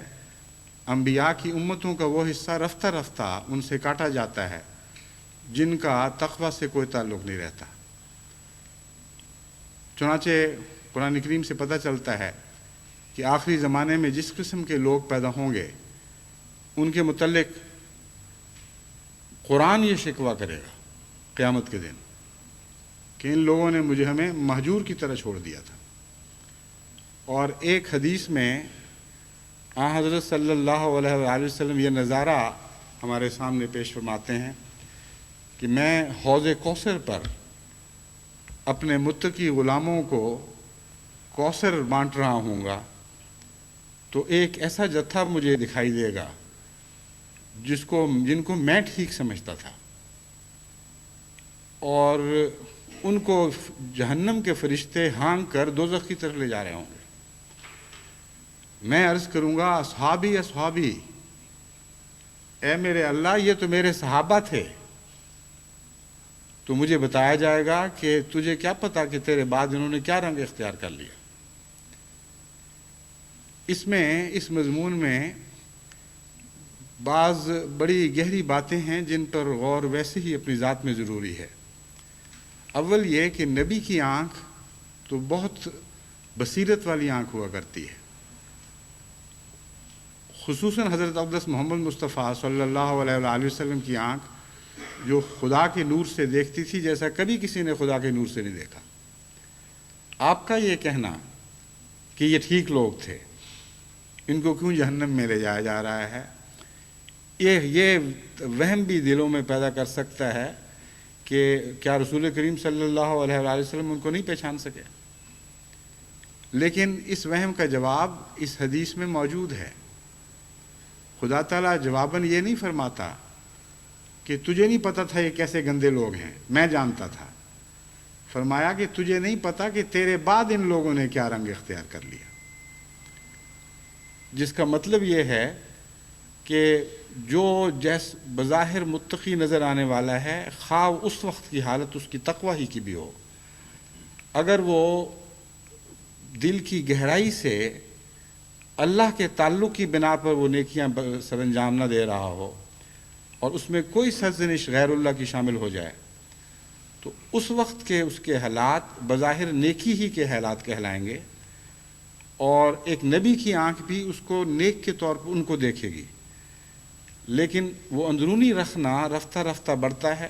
انبیاء کی امتوں کا وہ حصہ رفتہ رفتہ ان سے کاٹا جاتا ہے جن کا تقوی سے کوئی تعلق نہیں رہتا۔ چنانچہ قرآن کریم سے پتہ چلتا ہے کہ آخری زمانے میں جس قسم کے لوگ پیدا ہوں گے ان کے متعلق قرآن یہ شکوہ کرے گا قیامت کے دن کہ ان لوگوں نے ہمیں مہجور کی طرح چھوڑ دیا تھا۔ اور ایک حدیث میں آن حضرت صلی اللہ علیہ وآلہ وسلم یہ نظارہ ہمارے سامنے پیش فرماتے ہیں کہ میں حوض کوثر پر اپنے متقی غلاموں کو کوثر بانٹ رہا ہوں گا، تو ایک ایسا جتھا مجھے دکھائی دے گا جن کو میں ٹھیک سمجھتا تھا، اور ان کو جہنم کے فرشتے ہانک کر دوزخ کی طرف لے جا رہے ہوں گے۔ میں عرض کروں گا اصحابی اصحابی، اے میرے اللہ یہ تو میرے صحابہ تھے۔ تو مجھے بتایا جائے گا کہ تجھے کیا پتا کہ تیرے بعد انہوں نے کیا رنگ اختیار کر لیا۔ اس مضمون میں بعض بڑی گہری باتیں ہیں جن پر غور ویسے ہی اپنی ذات میں ضروری ہے۔ اول یہ کہ نبی کی آنکھ تو بہت بصیرت والی آنکھ ہوا کرتی ہے، خصوصاً حضرت اقدس محمد مصطفیٰ صلی اللہ علیہ وآلہ وسلم کی آنکھ جو خدا کے نور سے دیکھتی تھی جیسا کبھی کسی نے خدا کے نور سے نہیں دیکھا۔ آپ کا یہ کہنا کہ یہ ٹھیک لوگ تھے، ان کو کیوں جہنم میں لے جایا جا رہا ہے، یہ وہم بھی دلوں میں پیدا کر سکتا ہے کہ کیا رسول کریم صلی اللہ علیہ وآلہ وسلم ان کو نہیں پہچان سکے۔ لیکن اس وہم کا جواب اس حدیث میں موجود ہے۔ خدا تعالیٰ جواباً یہ نہیں فرماتا کہ تجھے نہیں پتا تھا یہ کیسے گندے لوگ ہیں، میں جانتا تھا۔ فرمایا کہ تجھے نہیں پتا کہ تیرے بعد ان لوگوں نے کیا رنگ اختیار کر لیا، جس کا مطلب یہ ہے کہ جو بظاہر متقی نظر آنے والا ہے، خواہ اس وقت کی حالت اس کی تقوی ہی کی بھی ہو، اگر وہ دل کی گہرائی سے اللہ کے تعلق کی بنا پر وہ نیکیاں سر انجام نہ دے رہا ہو اور اس میں کوئی سرزنش غیر اللہ کی شامل ہو جائے، تو اس وقت کے اس کے حالات بظاہر نیکی ہی کے حالات کہلائیں گے، اور ایک نبی کی آنکھ بھی اس کو نیک کے طور پر ان کو دیکھے گی، لیکن وہ اندرونی رخنا رفتہ رفتہ بڑھتا ہے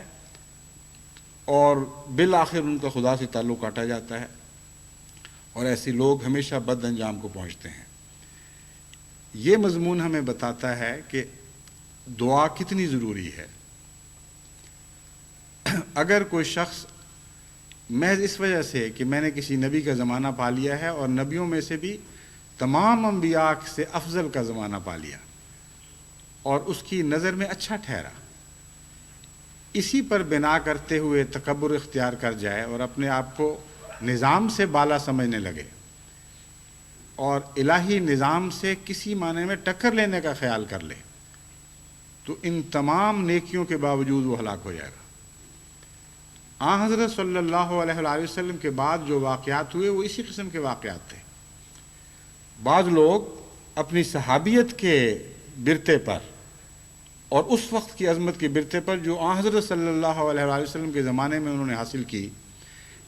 اور بالآخر ان کا خدا سے تعلق کاٹا جاتا ہے، اور ایسے لوگ ہمیشہ بد انجام کو پہنچتے ہیں۔ یہ مضمون ہمیں بتاتا ہے کہ دعا کتنی ضروری ہے۔ اگر کوئی شخص محض اس وجہ سے کہ میں نے کسی نبی کا زمانہ پا لیا ہے اور نبیوں میں سے بھی تمام انبیاء سے افضل کا زمانہ پا لیا اور اس کی نظر میں اچھا ٹھہرا، اسی پر بنا کرتے ہوئے تکبر اختیار کر جائے اور اپنے آپ کو نظام سے بالا سمجھنے لگے اور الہی نظام سے کسی معنی میں ٹکر لینے کا خیال کر لے، تو ان تمام نیکیوں کے باوجود وہ ہلاک ہو جائے گا۔ آن حضرت صلی اللہ علیہ وآلہ وسلم کے بعد جو واقعات ہوئے وہ اسی قسم کے واقعات تھے۔ بعض لوگ اپنی صحابیت کے برتے پر اور اس وقت کی عظمت کے برتے پر جو آن حضرت صلی اللہ علیہ وآلہ وسلم کے زمانے میں انہوں نے حاصل کی،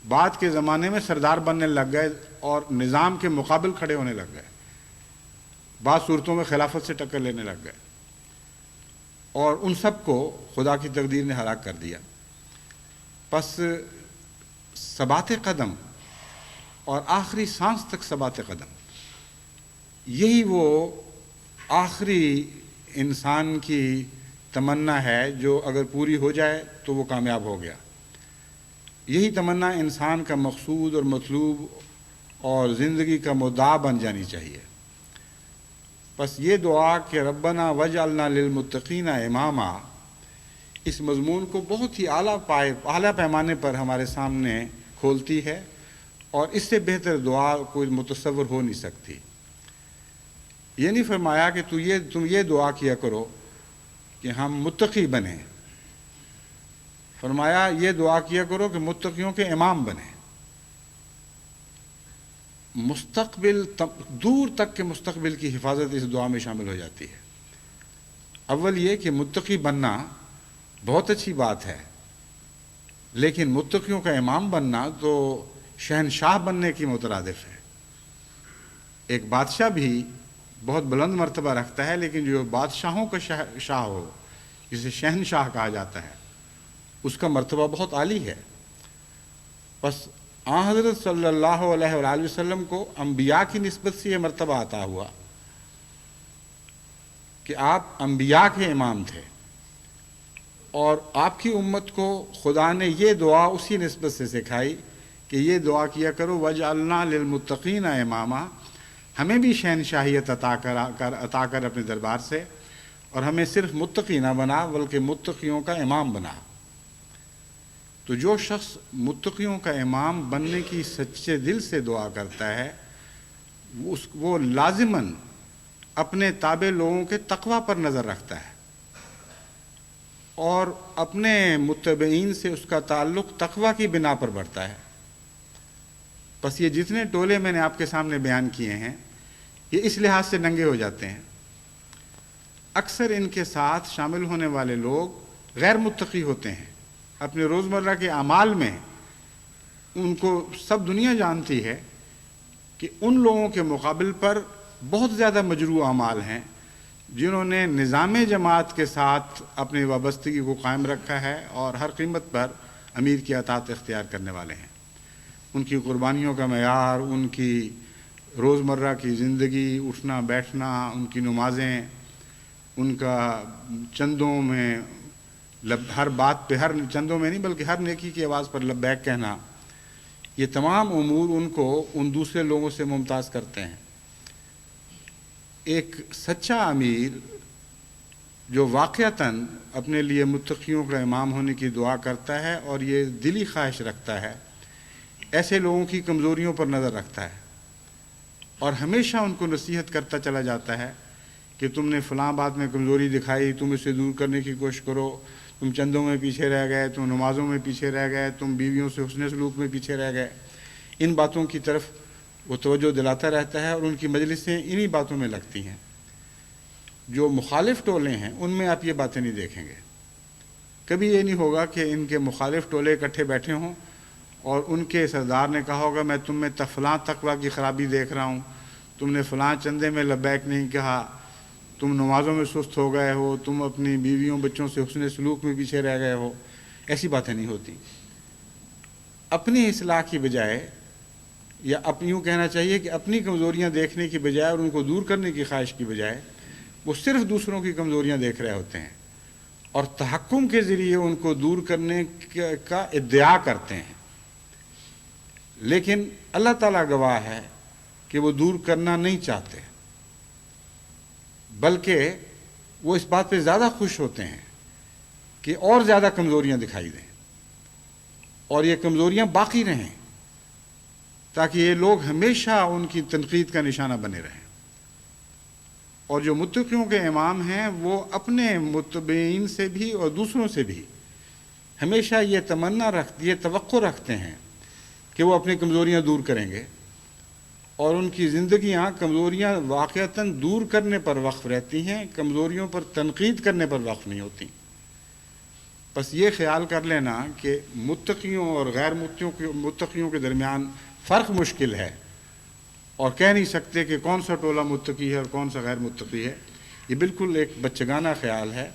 بعد کے زمانے میں سردار بننے لگ گئے اور نظام کے مقابل کھڑے ہونے لگ گئے، بعض صورتوں میں خلافت سے ٹکر لینے لگ گئے، اور ان سب کو خدا کی تقدیر نے ہلاک کر دیا۔ پس ثبات قدم اور آخری سانس تک ثبات قدم، یہی وہ آخری انسان کی تمنا ہے جو اگر پوری ہو جائے تو وہ کامیاب ہو گیا۔ یہی تمنا انسان کا مقصود اور مطلوب اور زندگی کا مدعا بن جانی چاہیے۔ بس یہ دعا کہ ربنا وجعلنا للمتقین اماما اس مضمون کو بہت ہی اعلیٰ پیمانے پر ہمارے سامنے کھولتی ہے اور اس سے بہتر دعا کوئی متصور ہو نہیں سکتی۔ یہ نہیں فرمایا کہ تم یہ دعا کیا کرو کہ ہم متقی بنیں، فرمایا یہ دعا کیا کرو کہ متقیوں کے امام بنیں۔ مستقبل دور تک کے مستقبل کی حفاظت اس دعا میں شامل ہو جاتی ہے۔ اول یہ کہ متقی بننا بہت اچھی بات ہے، لیکن متقیوں کا امام بننا تو شہنشاہ بننے کی مترادف ہے۔ ایک بادشاہ بھی بہت بلند مرتبہ رکھتا ہے، لیکن جو بادشاہوں کا شاہ ہو، جسے شہنشاہ کہا جاتا ہے، اس کا مرتبہ بہت عالی ہے۔ بس آن حضرت صلی اللہ علیہ وآلہ وسلم کو انبیاء کی نسبت سے یہ مرتبہ عطا ہوا کہ آپ انبیاء کے امام تھے، اور آپ کی امت کو خدا نے یہ دعا اسی نسبت سے سکھائی کہ یہ دعا کیا کرو وَجْعَلْنَا لِلْمُتَّقِينَ اماما، ہمیں بھی شہنشاہیت عطا کر اپنے دربار سے، اور ہمیں صرف متقی نہ بنا بلکہ متقیوں کا امام بنا۔ تو جو شخص متقیوں کا امام بننے کی سچے دل سے دعا کرتا ہے، وہ لازماً اپنے تابع لوگوں کے تقوی پر نظر رکھتا ہے، اور اپنے متبعین سے اس کا تعلق تقوی کی بنا پر بڑھتا ہے۔ بس یہ جتنے ٹولے میں نے آپ کے سامنے بیان کیے ہیں، یہ اس لحاظ سے ننگے ہو جاتے ہیں۔ اکثر ان کے ساتھ شامل ہونے والے لوگ غیر متقی ہوتے ہیں، اپنے روزمرہ کے اعمال میں ان کو سب دنیا جانتی ہے کہ ان لوگوں کے مقابل پر بہت زیادہ مجروح اعمال ہیں جنہوں نے نظام جماعت کے ساتھ اپنی وابستگی کو قائم رکھا ہے اور ہر قیمت پر امیر کی اطاعت اختیار کرنے والے ہیں۔ ان کی قربانیوں کا معیار، ان کی روزمرہ کی زندگی، اٹھنا بیٹھنا، ان کی نمازیں، ان کا چندوں میں ہر بات پہ، ہر چندوں میں نہیں بلکہ ہر نیکی کی آواز پر لبیک کہنا، یہ تمام امور ان کو ان دوسرے لوگوں سے ممتاز کرتے ہیں۔ ایک سچا امیر جو واقعتاً اپنے لیے متقیوں کا امام ہونے کی دعا کرتا ہے اور یہ دلی خواہش رکھتا ہے، ایسے لوگوں کی کمزوریوں پر نظر رکھتا ہے اور ہمیشہ ان کو نصیحت کرتا چلا جاتا ہے کہ تم نے فلاں بات میں کمزوری دکھائی، تم اسے دور کرنے کی کوشش کرو، تم چندوں میں پیچھے رہ گئے، تم نمازوں میں پیچھے رہ گئے، تم بیویوں سے حسن سلوک میں پیچھے رہ گئے۔ ان باتوں کی طرف وہ توجہ دلاتا رہتا ہے اور ان کی مجلسیں انہی باتوں میں لگتی ہیں۔ جو مخالف ٹولے ہیں ان میں آپ یہ باتیں نہیں دیکھیں گے۔ کبھی یہ نہیں ہوگا کہ ان کے مخالف ٹولے اکٹھے بیٹھے ہوں اور ان کے سردار نے کہا ہوگا میں تم میں فلاں تقویٰ کی خرابی دیکھ رہا ہوں، تم نے فلاں چندے میں لبیک نہیں کہا، تم نمازوں میں سست ہو گئے ہو، تم اپنی بیویوں بچوں سے حسن سلوک میں پیچھے رہ گئے ہو۔ ایسی باتیں نہیں ہوتی۔ اپنی اصلاح کی بجائے، یا یوں کہنا چاہیے کہ اپنی کمزوریاں دیکھنے کی بجائے اور ان کو دور کرنے کی خواہش کی بجائے، وہ صرف دوسروں کی کمزوریاں دیکھ رہے ہوتے ہیں اور تحکم کے ذریعے ان کو دور کرنے کا ادعا کرتے ہیں۔ لیکن اللہ تعالیٰ گواہ ہے کہ وہ دور کرنا نہیں چاہتے، بلکہ وہ اس بات پہ زیادہ خوش ہوتے ہیں کہ اور زیادہ کمزوریاں دکھائی دیں اور یہ کمزوریاں باقی رہیں، تاکہ یہ لوگ ہمیشہ ان کی تنقید کا نشانہ بنے رہیں۔ اور جو متقیوں کے امام ہیں وہ اپنے متبعین سے بھی اور دوسروں سے بھی ہمیشہ یہ توقع رکھتے ہیں کہ وہ اپنی کمزوریاں دور کریں گے، اور ان کی زندگیاں کمزوریاں واقعتاً دور کرنے پر وقف رہتی ہیں، کمزوریوں پر تنقید کرنے پر وقف نہیں ہوتی۔ بس یہ خیال کر لینا کہ متقیوں اور غیر متقیوں کے درمیان فرق مشکل ہے، اور کہہ نہیں سکتے کہ کون سا ٹولہ متقی ہے اور کون سا غیر متقی ہے، یہ بالکل ایک بچگانہ خیال ہے۔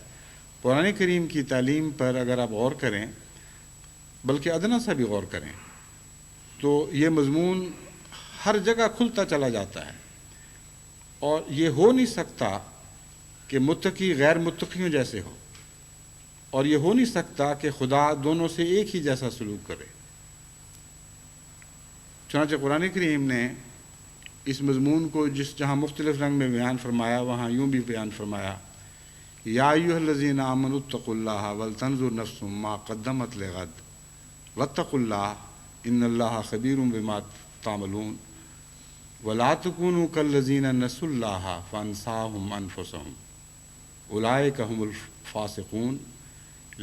قرآن کریم کی تعلیم پر اگر آپ غور کریں، بلکہ ادنا سا بھی غور کریں، تو یہ مضمون ہر جگہ کھلتا چلا جاتا ہے، اور یہ ہو نہیں سکتا کہ متقی غیر متقیوں جیسے ہو، اور یہ ہو نہیں سکتا کہ خدا دونوں سے ایک ہی جیسا سلوک کرے۔ چنانچہ قرآن کریم نے اس مضمون کو جہاں مختلف رنگ میں بیان فرمایا، وہاں یوں بھی بیان فرمایا، یا ایھا الذین آمنوا اتقوا اللہ ولتنظر نفس ما قدمت لغد واتقوا اللہ ان اللہ خبیر بما تعملون ولا تکونوا کالذین نسوا اللہ فانساہم انفسہم اولئک هم الفاسقون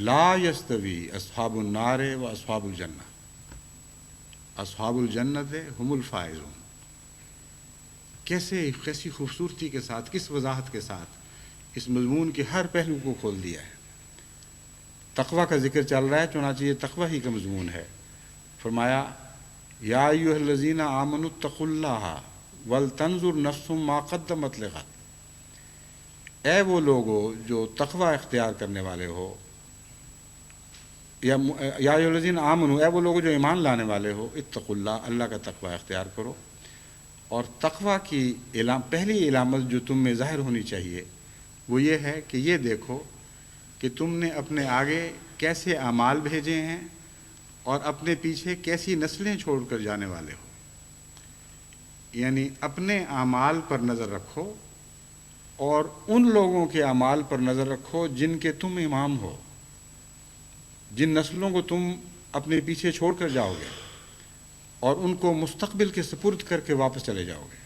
لا یستوی اصحاب النار و اصحاب الجنہ اصحاب الجنت هم الفائزون۔ کیسی خوبصورتی کے ساتھ، کس وضاحت کے ساتھ اس مضمون کے ہر پہلو کو کھول دیا ہے۔ تقوی کا ذکر چل رہا ہے، چنانچہ یہ تقوی ہی کا مضمون ہے۔ فرمایا یا ایھا الذین آمنوا اتقوا اللہ ولتنظر نفس ما قدمت لغد، اے وہ لوگو جو تقوی اختیار کرنے والے ہو، یا ایھا الذین آمنوا، اے وہ لوگو جو ایمان لانے والے ہو، اتقوا اللہ، اللہ کا تقوی اختیار کرو۔ اور تقوی کی پہلی علامت جو تم میں ظاہر ہونی چاہیے وہ یہ ہے کہ یہ دیکھو کہ تم نے اپنے آگے کیسے اعمال بھیجے ہیں اور اپنے پیچھے کیسی نسلیں چھوڑ کر جانے والے ہو۔ یعنی اپنے اعمال پر نظر رکھو اور ان لوگوں کے اعمال پر نظر رکھو جن کے تم امام ہو، جن نسلوں کو تم اپنے پیچھے چھوڑ کر جاؤ گے اور ان کو مستقبل کے سپرد کر کے واپس چلے جاؤ گے۔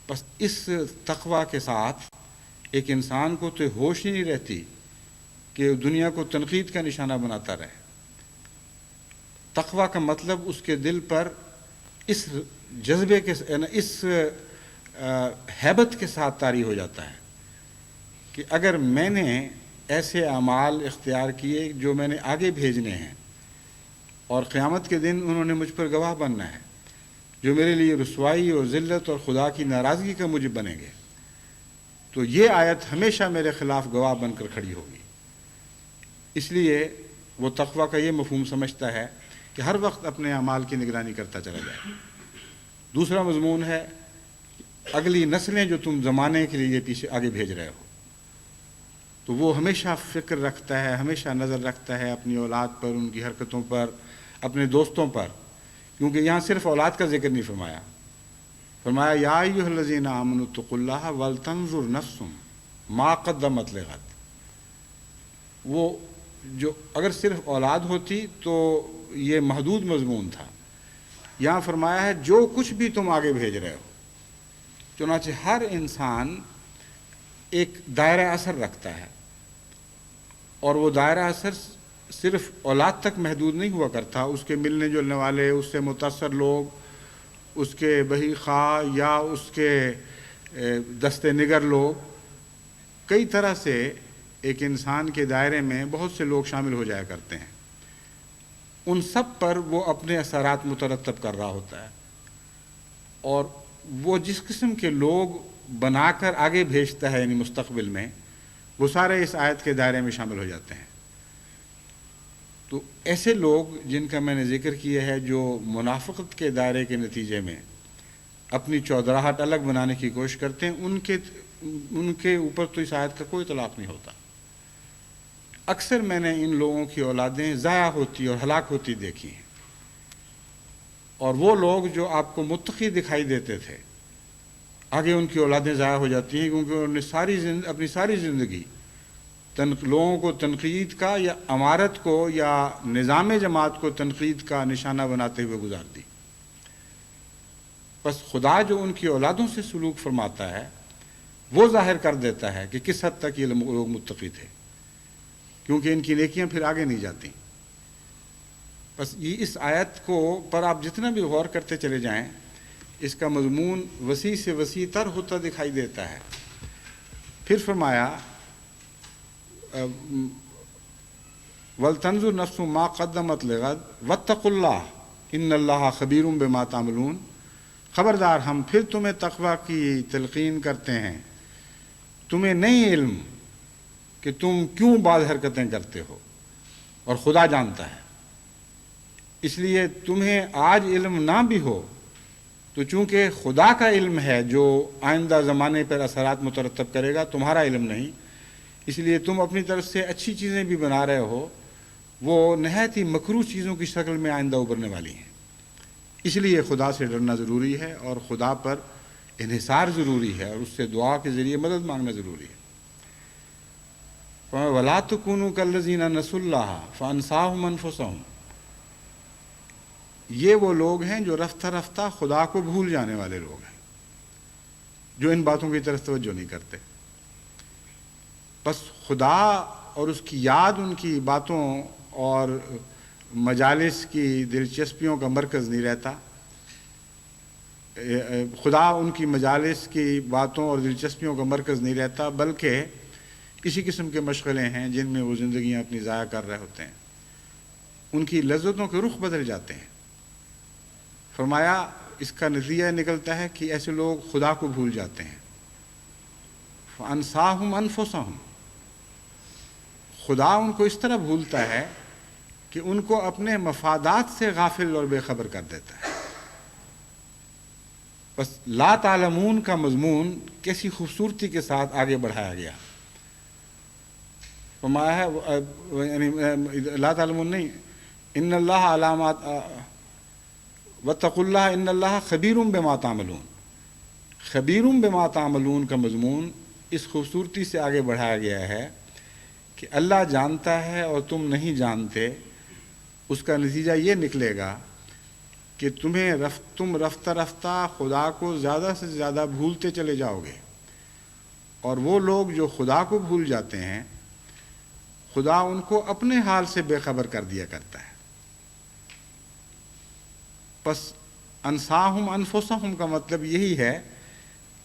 بس اس تقوی کے ساتھ ایک انسان کو تو ہوش ہی نہیں رہتی کہ دنیا کو تنقید کا نشانہ بناتا رہے۔ تقوی کا مطلب اس کے دل پر اس جذبے کے، اس ہیبت کے ساتھ طاری ہو جاتا ہے کہ اگر میں نے ایسے اعمال اختیار کیے جو میں نے آگے بھیجنے ہیں اور قیامت کے دن انہوں نے مجھ پر گواہ بننا ہے، جو میرے لیے رسوائی اور ذلت اور خدا کی ناراضگی کا موجب بنیں گے، تو یہ آیت ہمیشہ میرے خلاف گواہ بن کر کھڑی ہوگی۔ اس لیے وہ تقوی کا یہ مفہوم سمجھتا ہے کہ ہر وقت اپنے اعمال کی نگرانی کرتا چلا جائے۔ دوسرا مضمون ہے اگلی نسلیں جو تم زمانے کے لیے پیچھے آگے بھیج رہے ہو، تو وہ ہمیشہ فکر رکھتا ہے، ہمیشہ نظر رکھتا ہے اپنی اولاد پر، ان کی حرکتوں پر، اپنے دوستوں پر، کیونکہ یہاں صرف اولاد کا ذکر نہیں فرمایا۔ فرمایا یا ایھا الذین آمنوا اتقوا اللہ ولتنظر نفس ما قدمت لغد۔ وہ جو اگر صرف اولاد ہوتی تو یہ محدود مضمون تھا، یہاں فرمایا ہے جو کچھ بھی تم آگے بھیج رہے ہو۔ چنانچہ ہر انسان ایک دائرہ اثر رکھتا ہے، اور وہ دائرہ اثر صرف اولاد تک محدود نہیں ہوا کرتا، اس کے ملنے جلنے والے، اس سے متاثر لوگ، اس کے بہی خواہ یا اس کے دست نگر لوگ، کئی طرح سے ایک انسان کے دائرے میں بہت سے لوگ شامل ہو جایا کرتے ہیں۔ ان سب پر وہ اپنے اثرات مترتب کر رہا ہوتا ہے، اور وہ جس قسم کے لوگ بنا کر آگے بھیجتا ہے یعنی مستقبل میں، وہ سارے اس آیت کے دائرے میں شامل ہو جاتے ہیں۔ تو ایسے لوگ جن کا میں نے ذکر کیا ہے، جو منافقت کے دائرے کے نتیجے میں اپنی چودراہٹ الگ بنانے کی کوشش کرتے ہیں، ان کے اوپر تو اس آیت کا کوئی اطلاق نہیں ہوتا۔ اکثر میں نے ان لوگوں کی اولادیں ضائع ہوتی اور ہلاک ہوتی دیکھی ہیں، اور وہ لوگ جو آپ کو متقی دکھائی دیتے تھے، آگے ان کی اولادیں ضائع ہو جاتی ہیں، کیونکہ انہوں نے اپنی ساری زندگی لوگوں کو تنقید کا یا امارت کو یا نظام جماعت کو تنقید کا نشانہ بناتے ہوئے گزار دی۔ بس خدا جو ان کی اولادوں سے سلوک فرماتا ہے وہ ظاہر کر دیتا ہے کہ کس حد تک یہ لوگ متقی تھے، کیونکہ ان کی نیکیاں پھر آگے نہیں جاتی۔ بس یہ اس آیت کو پر آپ جتنا بھی غور کرتے چلے جائیں، اس کا مضمون وسیع سے وسیع تر ہوتا دکھائی دیتا ہے۔ پھر فرمایا وَلْتَنْظُرْ نَفْسٌ مَا قَدَّمَتْ لِغَدٍ وَاتَّقُوا اللَّهَ إِنَّ اللَّهَ خَبِيرٌ بِمَا تَعْمَلُونَ۔ خبردار، ہم پھر تمہیں تقوی کی تلقین کرتے ہیں، تمہیں نہیں علم کہ تم کیوں بعض حرکتیں کرتے ہو، اور خدا جانتا ہے۔ اس لیے تمہیں آج علم نہ بھی ہو تو چونکہ خدا کا علم ہے جو آئندہ زمانے پر اثرات مترتب کرے گا، تمہارا علم نہیں، اس لیے تم اپنی طرف سے اچھی چیزیں بھی بنا رہے ہو، وہ نہایت ہی مکروہ چیزوں کی شکل میں آئندہ ابھرنے والی ہیں۔ اس لیے خدا سے ڈرنا ضروری ہے، اور خدا پر انحصار ضروری ہے، اور اس سے دعا کے ذریعے مدد مانگنا ضروری ہے۔ وَلَا تَكُونُوا كَالَّذِينَ نَسُوا اللَّهَ فَأَنسَاهُمْ أَنفُسَهُمْ۔ یہ وہ لوگ ہیں جو رفتہ رفتہ خدا کو بھول جانے والے لوگ ہیں، جو ان باتوں کی طرف توجہ نہیں کرتے۔ بس خدا اور اس کی یاد ان کی باتوں اور مجالس کی دلچسپیوں کا مرکز نہیں رہتا، خدا ان کی مجالس کی باتوں اور دلچسپیوں کا مرکز نہیں رہتا، بلکہ کسی قسم کے مشغلے ہیں جن میں وہ زندگیاں اپنی ضائع کر رہے ہوتے ہیں، ان کی لذتوں کے رخ بدل جاتے ہیں۔ فرمایا اس کا نتیجہ نکلتا ہے کہ ایسے لوگ خدا کو بھول جاتے ہیں۔ فَأَنْسَاهُمْ أَنفُسَهُمْ، خدا ان کو اس طرح بھولتا ہے کہ ان کو اپنے مفادات سے غافل اور بے خبر کر دیتا ہے۔ بس لا تعلمون کا مضمون کیسی خوبصورتی کے ساتھ آگے بڑھایا گیا۔ فرمایا ہے یعنی لا تعلمون نہیں، ان اللہ علامات واتقوا اللہ ان اللہ خبیر بما تعملون، خبیر بما تعملون کا مضمون اس خوبصورتی سے آگے بڑھایا گیا ہے کہ اللہ جانتا ہے اور تم نہیں جانتے۔ اس کا نتیجہ یہ نکلے گا کہ تم رفتہ رفتہ خدا کو زیادہ سے زیادہ بھولتے چلے جاؤ گے، اور وہ لوگ جو خدا کو بھول جاتے ہیں خدا ان کو اپنے حال سے بے خبر کر دیا کرتا ہے۔ پس انساہم انفسہم کا مطلب یہی ہے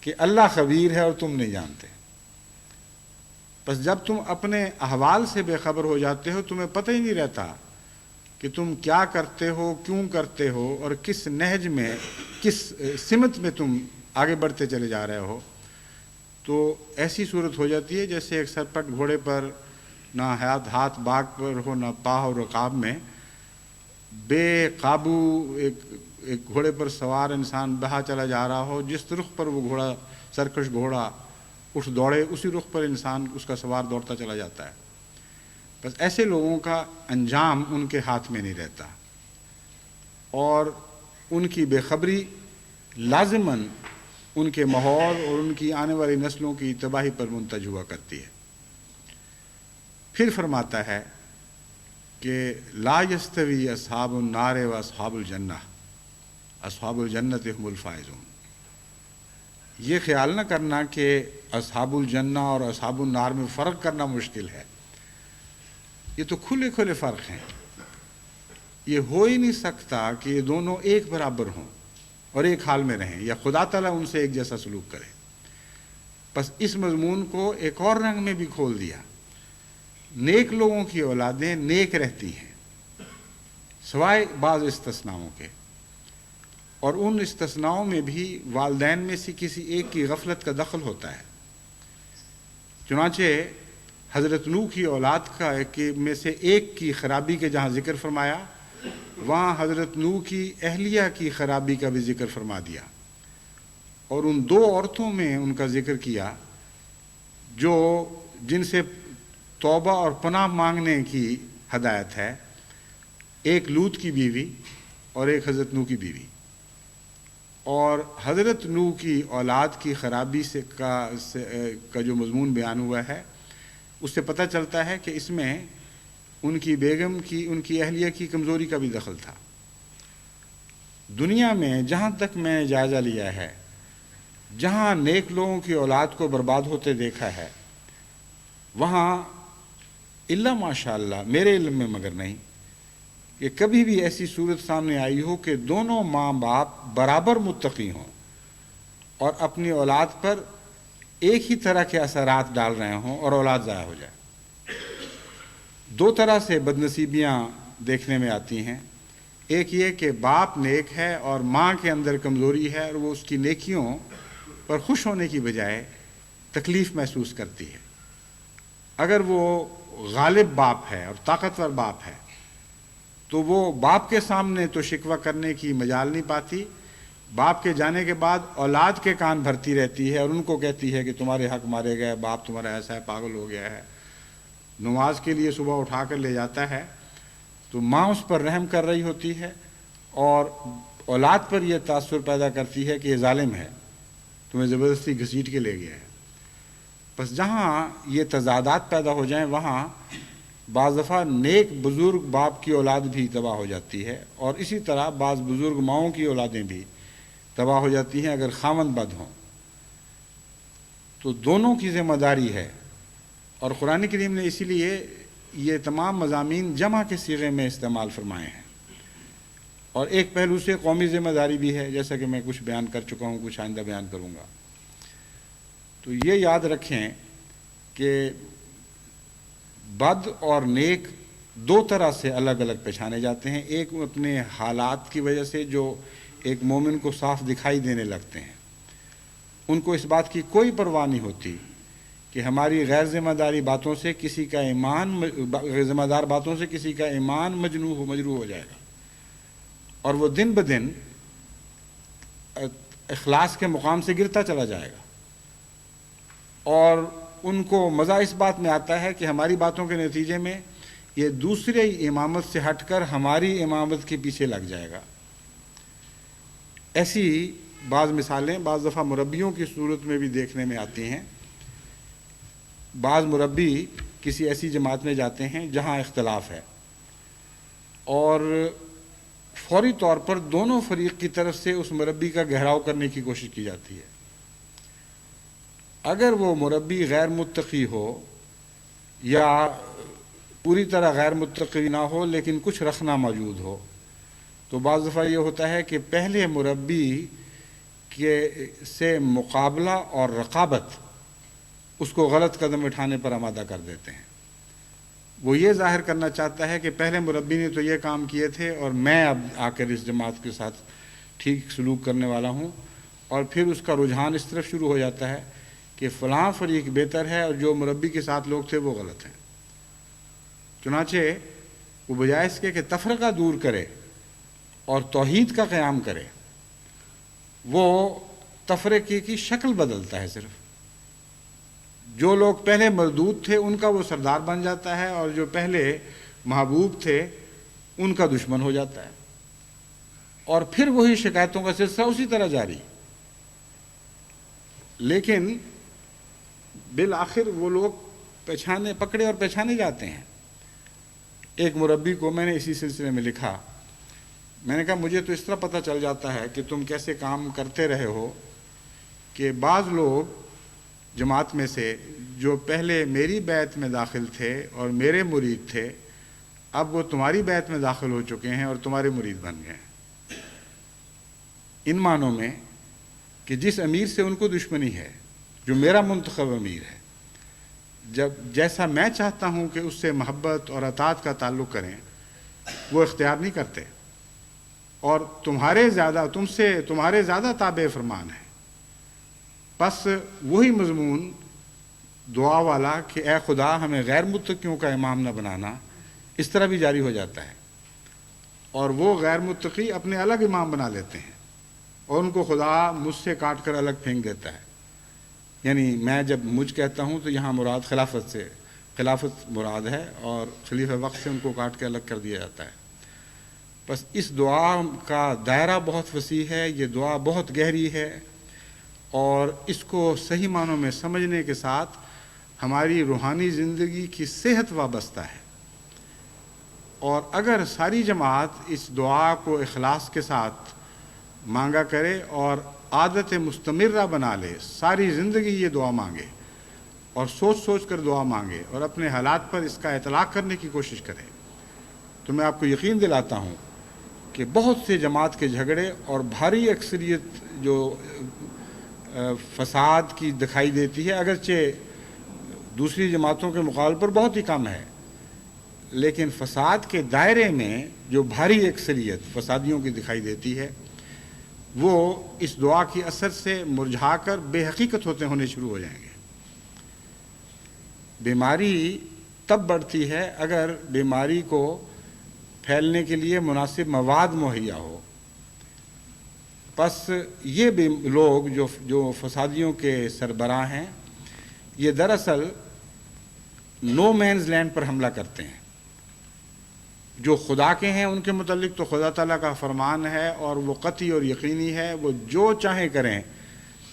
کہ اللہ خبیر ہے اور تم نہیں جانتے۔ بس جب تم اپنے احوال سے بے خبر ہو جاتے ہو، تمہیں پتہ ہی نہیں رہتا کہ تم کیا کرتے ہو، کیوں کرتے ہو، اور کس نہج میں، کس سمت میں تم آگے بڑھتے چلے جا رہے ہو، تو ایسی صورت ہو جاتی ہے جیسے ایک سرپٹ گھوڑے پر نہ ہاتھ باغ پر ہو، نہ پا ہو رکاب میں، بے قابو ایک گھوڑے پر سوار انسان بہا چلا جا رہا ہو، جس رخ پر وہ گھوڑا سرکش گھوڑا اٹھ دوڑے اسی رخ پر انسان اس کا سوار دوڑتا چلا جاتا ہے۔ بس ایسے لوگوں کا انجام ان کے ہاتھ میں نہیں رہتا، اور ان کی بے خبری لازماً ان کے ماحول اور ان کی آنے والی نسلوں کی تباہی پر منتج ہوا کرتی ہے۔ پھر فرماتا ہے کہ لا یستوی اصحاب النار و اصحاب الجنہ، اصحاب الجنت هم الفائزون۔ یہ خیال نہ کرنا کہ اصحاب الجنہ اور اصحاب النار میں فرق کرنا مشکل ہے، یہ تو کھلے کھلے فرق ہیں۔ یہ ہو ہی نہیں سکتا کہ یہ دونوں ایک برابر ہوں اور ایک حال میں رہیں، یا خدا تعالیٰ ان سے ایک جیسا سلوک کرے۔ بس اس مضمون کو ایک اور رنگ میں بھی کھول دیا۔ نیک لوگوں کی اولادیں نیک رہتی ہیں سوائے بعض استثناؤں کے، اور ان استثناؤں میں بھی والدین میں سے کسی ایک کی غفلت کا دخل ہوتا ہے۔ چنانچہ حضرت نوح کی اولاد کا میں سے ایک کی خرابی کے جہاں ذکر فرمایا، وہاں حضرت نوح کی اہلیہ کی خرابی کا بھی ذکر فرما دیا، اور ان دو عورتوں میں ان کا ذکر کیا جن سے توبہ اور پناہ مانگنے کی ہدایت ہے، ایک لوط کی بیوی اور ایک حضرت نوح کی بیوی۔ اور حضرت نوح کی اولاد کی خرابی کا جو مضمون بیان ہوا ہے، اس سے پتہ چلتا ہے کہ اس میں ان کی بیگم کی، ان کی اہلیہ کی کمزوری کا بھی دخل تھا۔ دنیا میں جہاں تک میں نے جائزہ لیا ہے، جہاں نیک لوگوں کی اولاد کو برباد ہوتے دیکھا ہے، وہاں الا ماشاء اللہ میرے علم میں مگر نہیں کہ کبھی بھی ایسی صورت سامنے آئی ہو کہ دونوں ماں باپ برابر متقی ہوں اور اپنی اولاد پر ایک ہی طرح کے اثرات ڈال رہے ہوں اور اولاد ضائع ہو جائے۔ دو طرح سے بدنصیبیاں دیکھنے میں آتی ہیں، ایک یہ کہ باپ نیک ہے اور ماں کے اندر کمزوری ہے، اور وہ اس کی نیکیوں پر خوش ہونے کی بجائے تکلیف محسوس کرتی ہے۔ اگر وہ غالب باپ ہے اور طاقتور باپ ہے تو وہ باپ کے سامنے تو شکوہ کرنے کی مجال نہیں پاتی، باپ کے جانے کے بعد اولاد کے کان بھرتی رہتی ہے اور ان کو کہتی ہے کہ تمہارے حق مارے گئے، باپ تمہارا ایسا ہے، پاگل ہو گیا ہے۔ نماز کے لیے صبح اٹھا کر لے جاتا ہے تو ماں اس پر رحم کر رہی ہوتی ہے اور اولاد پر یہ تاثر پیدا کرتی ہے کہ یہ ظالم ہے، تمہیں زبردستی گھسیٹ کے لے گیا ہے۔ بس جہاں یہ تضادات پیدا ہو جائیں وہاں بعض دفعہ نیک بزرگ باپ کی اولاد بھی تباہ ہو جاتی ہے، اور اسی طرح بعض بزرگ ماؤں کی اولادیں بھی تباہ ہو جاتی ہیں اگر خاوند بد ہوں۔ تو دونوں کی ذمہ داری ہے، اور قرآن کریم نے اسی لیے یہ تمام مضامین جمع کے صیغے میں استعمال فرمائے ہیں۔ اور ایک پہلو سے قومی ذمہ داری بھی ہے، جیسا کہ میں کچھ بیان کر چکا ہوں، کچھ آئندہ بیان کروں گا۔ تو یہ یاد رکھیں کہ بد اور نیک دو طرح سے الگ الگ پہچانے جاتے ہیں۔ ایک اپنے حالات کی وجہ سے جو ایک مومن کو صاف دکھائی دینے لگتے ہیں، ان کو اس بات کی کوئی پرواہ نہیں ہوتی کہ ہماری غیر ذمہ داری باتوں سے کسی کا ایمان ذمہ دار باتوں سے کسی کا ایمان مجروح ہو جائے گا، اور وہ دن بدن اخلاص کے مقام سے گرتا چلا جائے گا، اور ان کو مزہ اس بات میں آتا ہے کہ ہماری باتوں کے نتیجے میں یہ دوسرے امامت سے ہٹ کر ہماری امامت کے پیچھے لگ جائے گا۔ ایسی بعض مثالیں بعض دفعہ مربیوں کی صورت میں بھی دیکھنے میں آتی ہیں۔ بعض مربی کسی ایسی جماعت میں جاتے ہیں جہاں اختلاف ہے، اور فوری طور پر دونوں فریق کی طرف سے اس مربی کا گہراؤ کرنے کی کوشش کی جاتی ہے۔ اگر وہ مربی غیر متقی ہو یا پوری طرح غیر متقی نہ ہو لیکن کچھ رخنہ موجود ہو، تو بعض دفعہ یہ ہوتا ہے کہ پہلے مربی سے مقابلہ اور رقابت اس کو غلط قدم اٹھانے پر آمادہ کر دیتے ہیں۔ وہ یہ ظاہر کرنا چاہتا ہے کہ پہلے مربی نے تو یہ کام کیے تھے اور میں اب آ کر اس جماعت کے ساتھ ٹھیک سلوک کرنے والا ہوں، اور پھر اس کا رجحان اس طرف شروع ہو جاتا ہے کہ فلاں فریق بہتر ہے اور جو مربی کے ساتھ لوگ تھے وہ غلط ہیں۔ چنانچہ وہ بجائے اس کے کہ تفرقہ دور کرے اور توحید کا قیام کرے، وہ تفرقے کی شکل بدلتا ہے۔ صرف جو لوگ پہلے مردود تھے ان کا وہ سردار بن جاتا ہے، اور جو پہلے محبوب تھے ان کا دشمن ہو جاتا ہے، اور پھر وہی شکایتوں کا سلسلہ اسی طرح جاری۔ لیکن بالآخر وہ لوگ پکڑے اور پہچانے جاتے ہیں۔ ایک مربی کو میں نے اسی سلسلے میں لکھا، میں نے کہا مجھے تو اس طرح پتہ چل جاتا ہے کہ تم کیسے کام کرتے رہے ہو کہ بعض لوگ جماعت میں سے جو پہلے میری بیعت میں داخل تھے اور میرے مرید تھے، اب وہ تمہاری بیعت میں داخل ہو چکے ہیں اور تمہارے مرید بن گئے ہیں۔ ان معنوں میں کہ جس امیر سے ان کو دشمنی ہے، جو میرا منتخب امیر ہے، جیسا میں چاہتا ہوں کہ اس سے محبت اور اطاعت کا تعلق کریں، وہ اختیار نہیں کرتے، اور تمہارے زیادہ تابع فرمان ہے۔ بس وہی مضمون دعا والا کہ اے خدا ہمیں غیر متقیوں کا امام نہ بنانا، اس طرح بھی جاری ہو جاتا ہے، اور وہ غیر متقی اپنے الگ امام بنا لیتے ہیں، اور ان کو خدا مجھ سے کاٹ کر الگ پھینک دیتا ہے۔ یعنی میں جب مجھ کہتا ہوں تو یہاں مراد خلافت مراد ہے، اور خلیفہ وقت سے ان کو کاٹ کے الگ کر دیا جاتا ہے۔ بس اس دعا کا دائرہ بہت وسیع ہے، یہ دعا بہت گہری ہے، اور اس کو صحیح معنوں میں سمجھنے کے ساتھ ہماری روحانی زندگی کی صحت وابستہ ہے۔ اور اگر ساری جماعت اس دعا کو اخلاص کے ساتھ مانگا کرے اور عادت مستمرہ بنا لے، ساری زندگی یہ دعا مانگے اور سوچ سوچ کر دعا مانگے اور اپنے حالات پر اس کا اطلاق کرنے کی کوشش کرے، تو میں آپ کو یقین دلاتا ہوں کہ بہت سے جماعت کے جھگڑے اور بھاری اکثریت جو فساد کی دکھائی دیتی ہے، اگرچہ دوسری جماعتوں کے مقابلے پر بہت ہی کم ہے، لیکن فساد کے دائرے میں جو بھاری اکثریت فسادیوں کی دکھائی دیتی ہے، وہ اس دعا کی اثر سے مرجھا کر بے حقیقت ہونے شروع ہو جائیں گے۔ بیماری تب بڑھتی ہے اگر بیماری کو پھیلنے کے لیے مناسب مواد مہیا ہو۔ پس یہ بھی لوگ جو فسادیوں کے سربراہ ہیں، یہ دراصل نو مینز لینڈ پر حملہ کرتے ہیں۔ جو خدا کے ہیں ان کے متعلق تو خدا تعالیٰ کا فرمان ہے، اور وہ قطعی اور یقینی ہے، وہ جو چاہیں کریں۔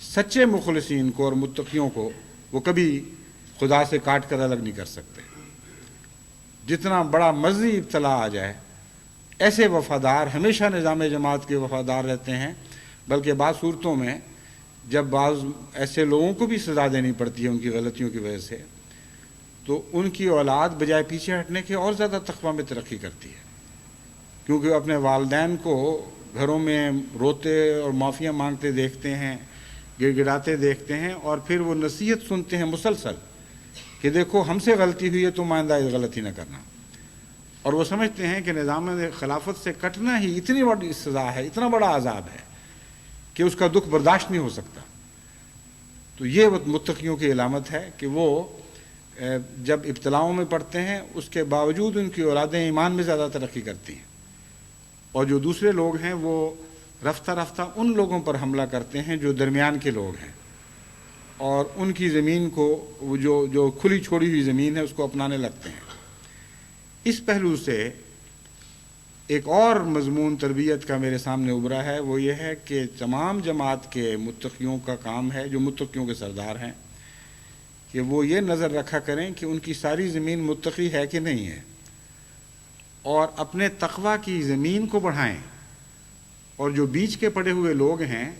سچے مخلصین کو اور متقیوں کو وہ کبھی خدا سے کاٹ کر الگ نہیں کر سکتے۔ جتنا بڑا مرضی ابتلا آ جائے، ایسے وفادار ہمیشہ نظام جماعت کے وفادار رہتے ہیں، بلکہ بعض صورتوں میں جب بعض ایسے لوگوں کو بھی سزا دینی پڑتی ہے ان کی غلطیوں کی وجہ سے، تو ان کی اولاد بجائے پیچھے ہٹنے کے اور زیادہ تقویٰ میں ترقی کرتی ہے، کیونکہ وہ اپنے والدین کو گھروں میں روتے اور معافیاں مانگتے دیکھتے ہیں، گڑ گڑاتے دیکھتے ہیں، اور پھر وہ نصیحت سنتے ہیں مسلسل کہ دیکھو ہم سے غلطی ہوئی ہے، تم آئندہ یہ غلطی نہ کرنا، اور وہ سمجھتے ہیں کہ نظام خلافت سے کٹنا ہی اتنی بڑی سزا ہے، اتنا بڑا عذاب ہے کہ اس کا دکھ برداشت نہیں ہو سکتا۔ تو یہ متقیوں کی علامت ہے کہ وہ جب ابتلاؤں میں پڑتے ہیں اس کے باوجود ان کی اولادیں ایمان میں زیادہ ترقی کرتی ہیں، اور جو دوسرے لوگ ہیں وہ رفتہ رفتہ ان لوگوں پر حملہ کرتے ہیں جو درمیان کے لوگ ہیں، اور ان کی زمین کو جو کھلی چھوڑی ہوئی زمین ہے اس کو اپنانے لگتے ہیں۔ اس پہلو سے ایک اور مضمون تربیت کا میرے سامنے ابھرا ہے، وہ یہ ہے کہ تمام جماعت کے متقیوں کا کام ہے، جو متقیوں کے سردار ہیں، کہ وہ یہ نظر رکھا کریں کہ ان کی ساری زمین متقی ہے کہ نہیں ہے، اور اپنے تقویٰ کی زمین کو بڑھائیں، اور جو بیچ کے پڑے ہوئے لوگ ہیں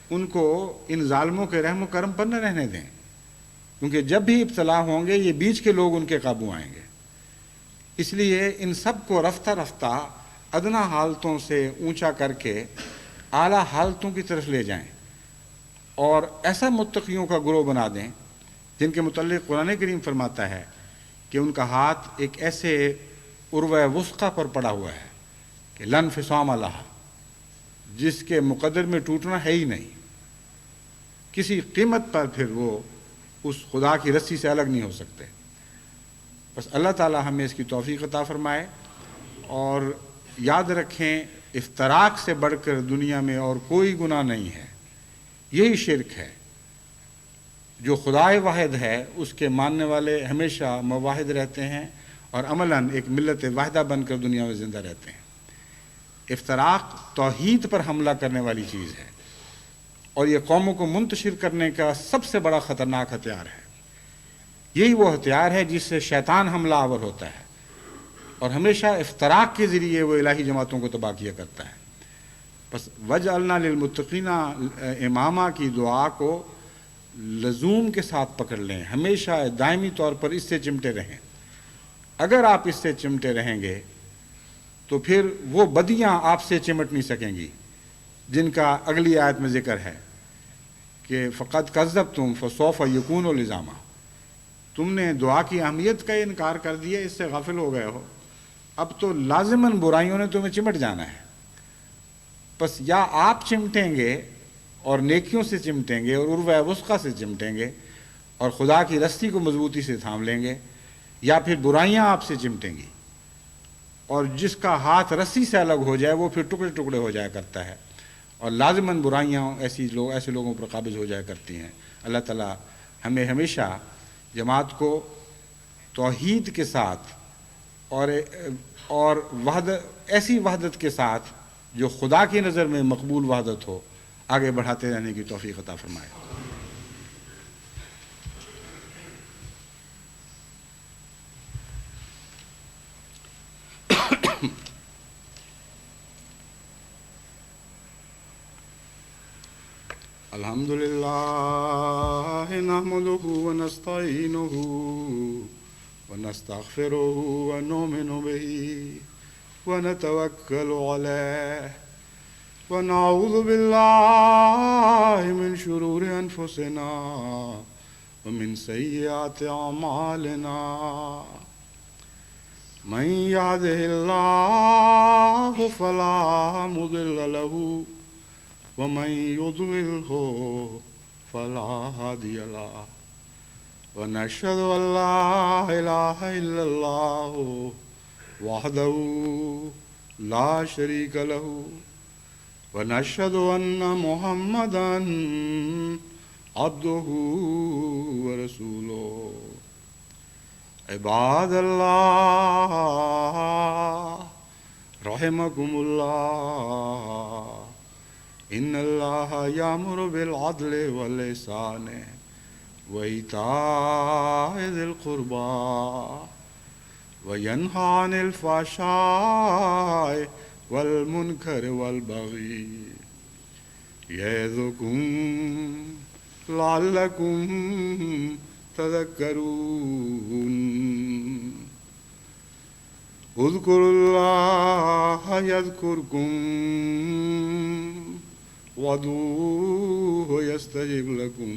ان کو ان ظالموں کے رحم و کرم پر نہ رہنے دیں، کیونکہ جب بھی ابتلا ہوں گے یہ بیچ کے لوگ ان کے قابو آئیں گے۔ اس لیے ان سب کو رفتہ رفتہ ادنا حالتوں سے اونچا کر کے اعلیٰ حالتوں کی طرف لے جائیں، اور ایسا متقیوں کا گروہ بنا دیں جن کے متعلق قرآن کریم فرماتا ہے کہ ان کا ہاتھ ایک ایسے عروہ وثقی پر پڑا ہوا ہے کہ لن فصام لہا، جس کے مقدر میں ٹوٹنا ہے ہی نہیں، کسی قیمت پر پھر وہ اس خدا کی رسی سے الگ نہیں ہو سکتے۔ بس اللہ تعالی ہمیں اس کی توفیق عطا فرمائے، اور یاد رکھیں افتراق سے بڑھ کر دنیا میں اور کوئی گناہ نہیں ہے، یہی شرک ہے۔ جو خدائے واحد ہے اس کے ماننے والے ہمیشہ مواحد رہتے ہیں اور عملاً ایک ملت واحدہ بن کر دنیا میں زندہ رہتے ہیں۔ افتراق توحید پر حملہ کرنے والی چیز ہے، اور یہ قوموں کو منتشر کرنے کا سب سے بڑا خطرناک ہتھیار ہے۔ یہی وہ ہتھیار ہے جس سے شیطان حملہ آور ہوتا ہے، اور ہمیشہ افتراق کے ذریعے وہ الہی جماعتوں کو تباہ کیا کرتا ہے۔ بس وَجْعَلْنَا لِلْمُتَّقِينَ امامہ کی دعا کو لزوم کے ساتھ پکڑ لیں، ہمیشہ دائمی طور پر اس سے چمٹے رہیں۔ اگر آپ اس سے چمٹے رہیں گے تو پھر وہ بدیاں آپ سے چمٹ نہیں سکیں گی جن کا اگلی آیت میں ذکر ہے کہ فقط کذبتم فسوف یکون لزاما، تم نے دعا کی اہمیت کا انکار کر دیا، اس سے غافل ہو گئے ہو، اب تو لازماً برائیوں نے تمہیں چمٹ جانا ہے۔ بس یا آپ چمٹیں گے اور نیکیوں سے چمٹیں گے اور عروہ وثقی سے چمٹیں گے اور خدا کی رسی کو مضبوطی سے تھام لیں گے، یا پھر برائیاں آپ سے چمٹیں گی، اور جس کا ہاتھ رسی سے الگ ہو جائے وہ پھر ٹکڑے ٹکڑے ہو جایا کرتا ہے، اور لازماً برائیاں ایسے لوگوں پر قابض ہو جایا کرتی ہیں۔ اللہ تعالیٰ ہمیں ہمیشہ جماعت کو توحید کے ساتھ اور ایسی وحدت کے ساتھ جو خدا کی نظر میں مقبول وحدت ہو آگے بڑھاتے رہنے کی توفیق عطا فرمائے۔ الحمد للہ نحمدہ ونستعینہ ونستغفرہ ونؤمن بہ ونتوکل علیہ ونعوذ باللہ من شرور انفسنا ومن سیئات اعمالنا، من یہدہ اللہ فلا مضل لہ ومن يضلله فلا هادي له، ونشهد أن لا إله إلا الله وحده لا شريك له، ونشهد أن محمدا عبده ورسوله۔ عباد الله رحمكم الله، ان اللہ یامر بالعدل والإحسان وإیتاء ذی القربى وَيَنْهَى عَنِ الْفَحْشَاءِ وَالْمُنْكَرِ وَالْبَغْيِ يَعِظُكُمْ لَعَلَّكُمْ تَذَكَّرُونَ اذْكُرُوا اللَّهَ يَذْكُرْكُمْ وَادْعُوهُ يَسْتَجِبْ لَكُمْ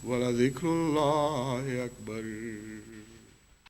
وَلَذِكْرُ اللَّهِ أَكْبَرُ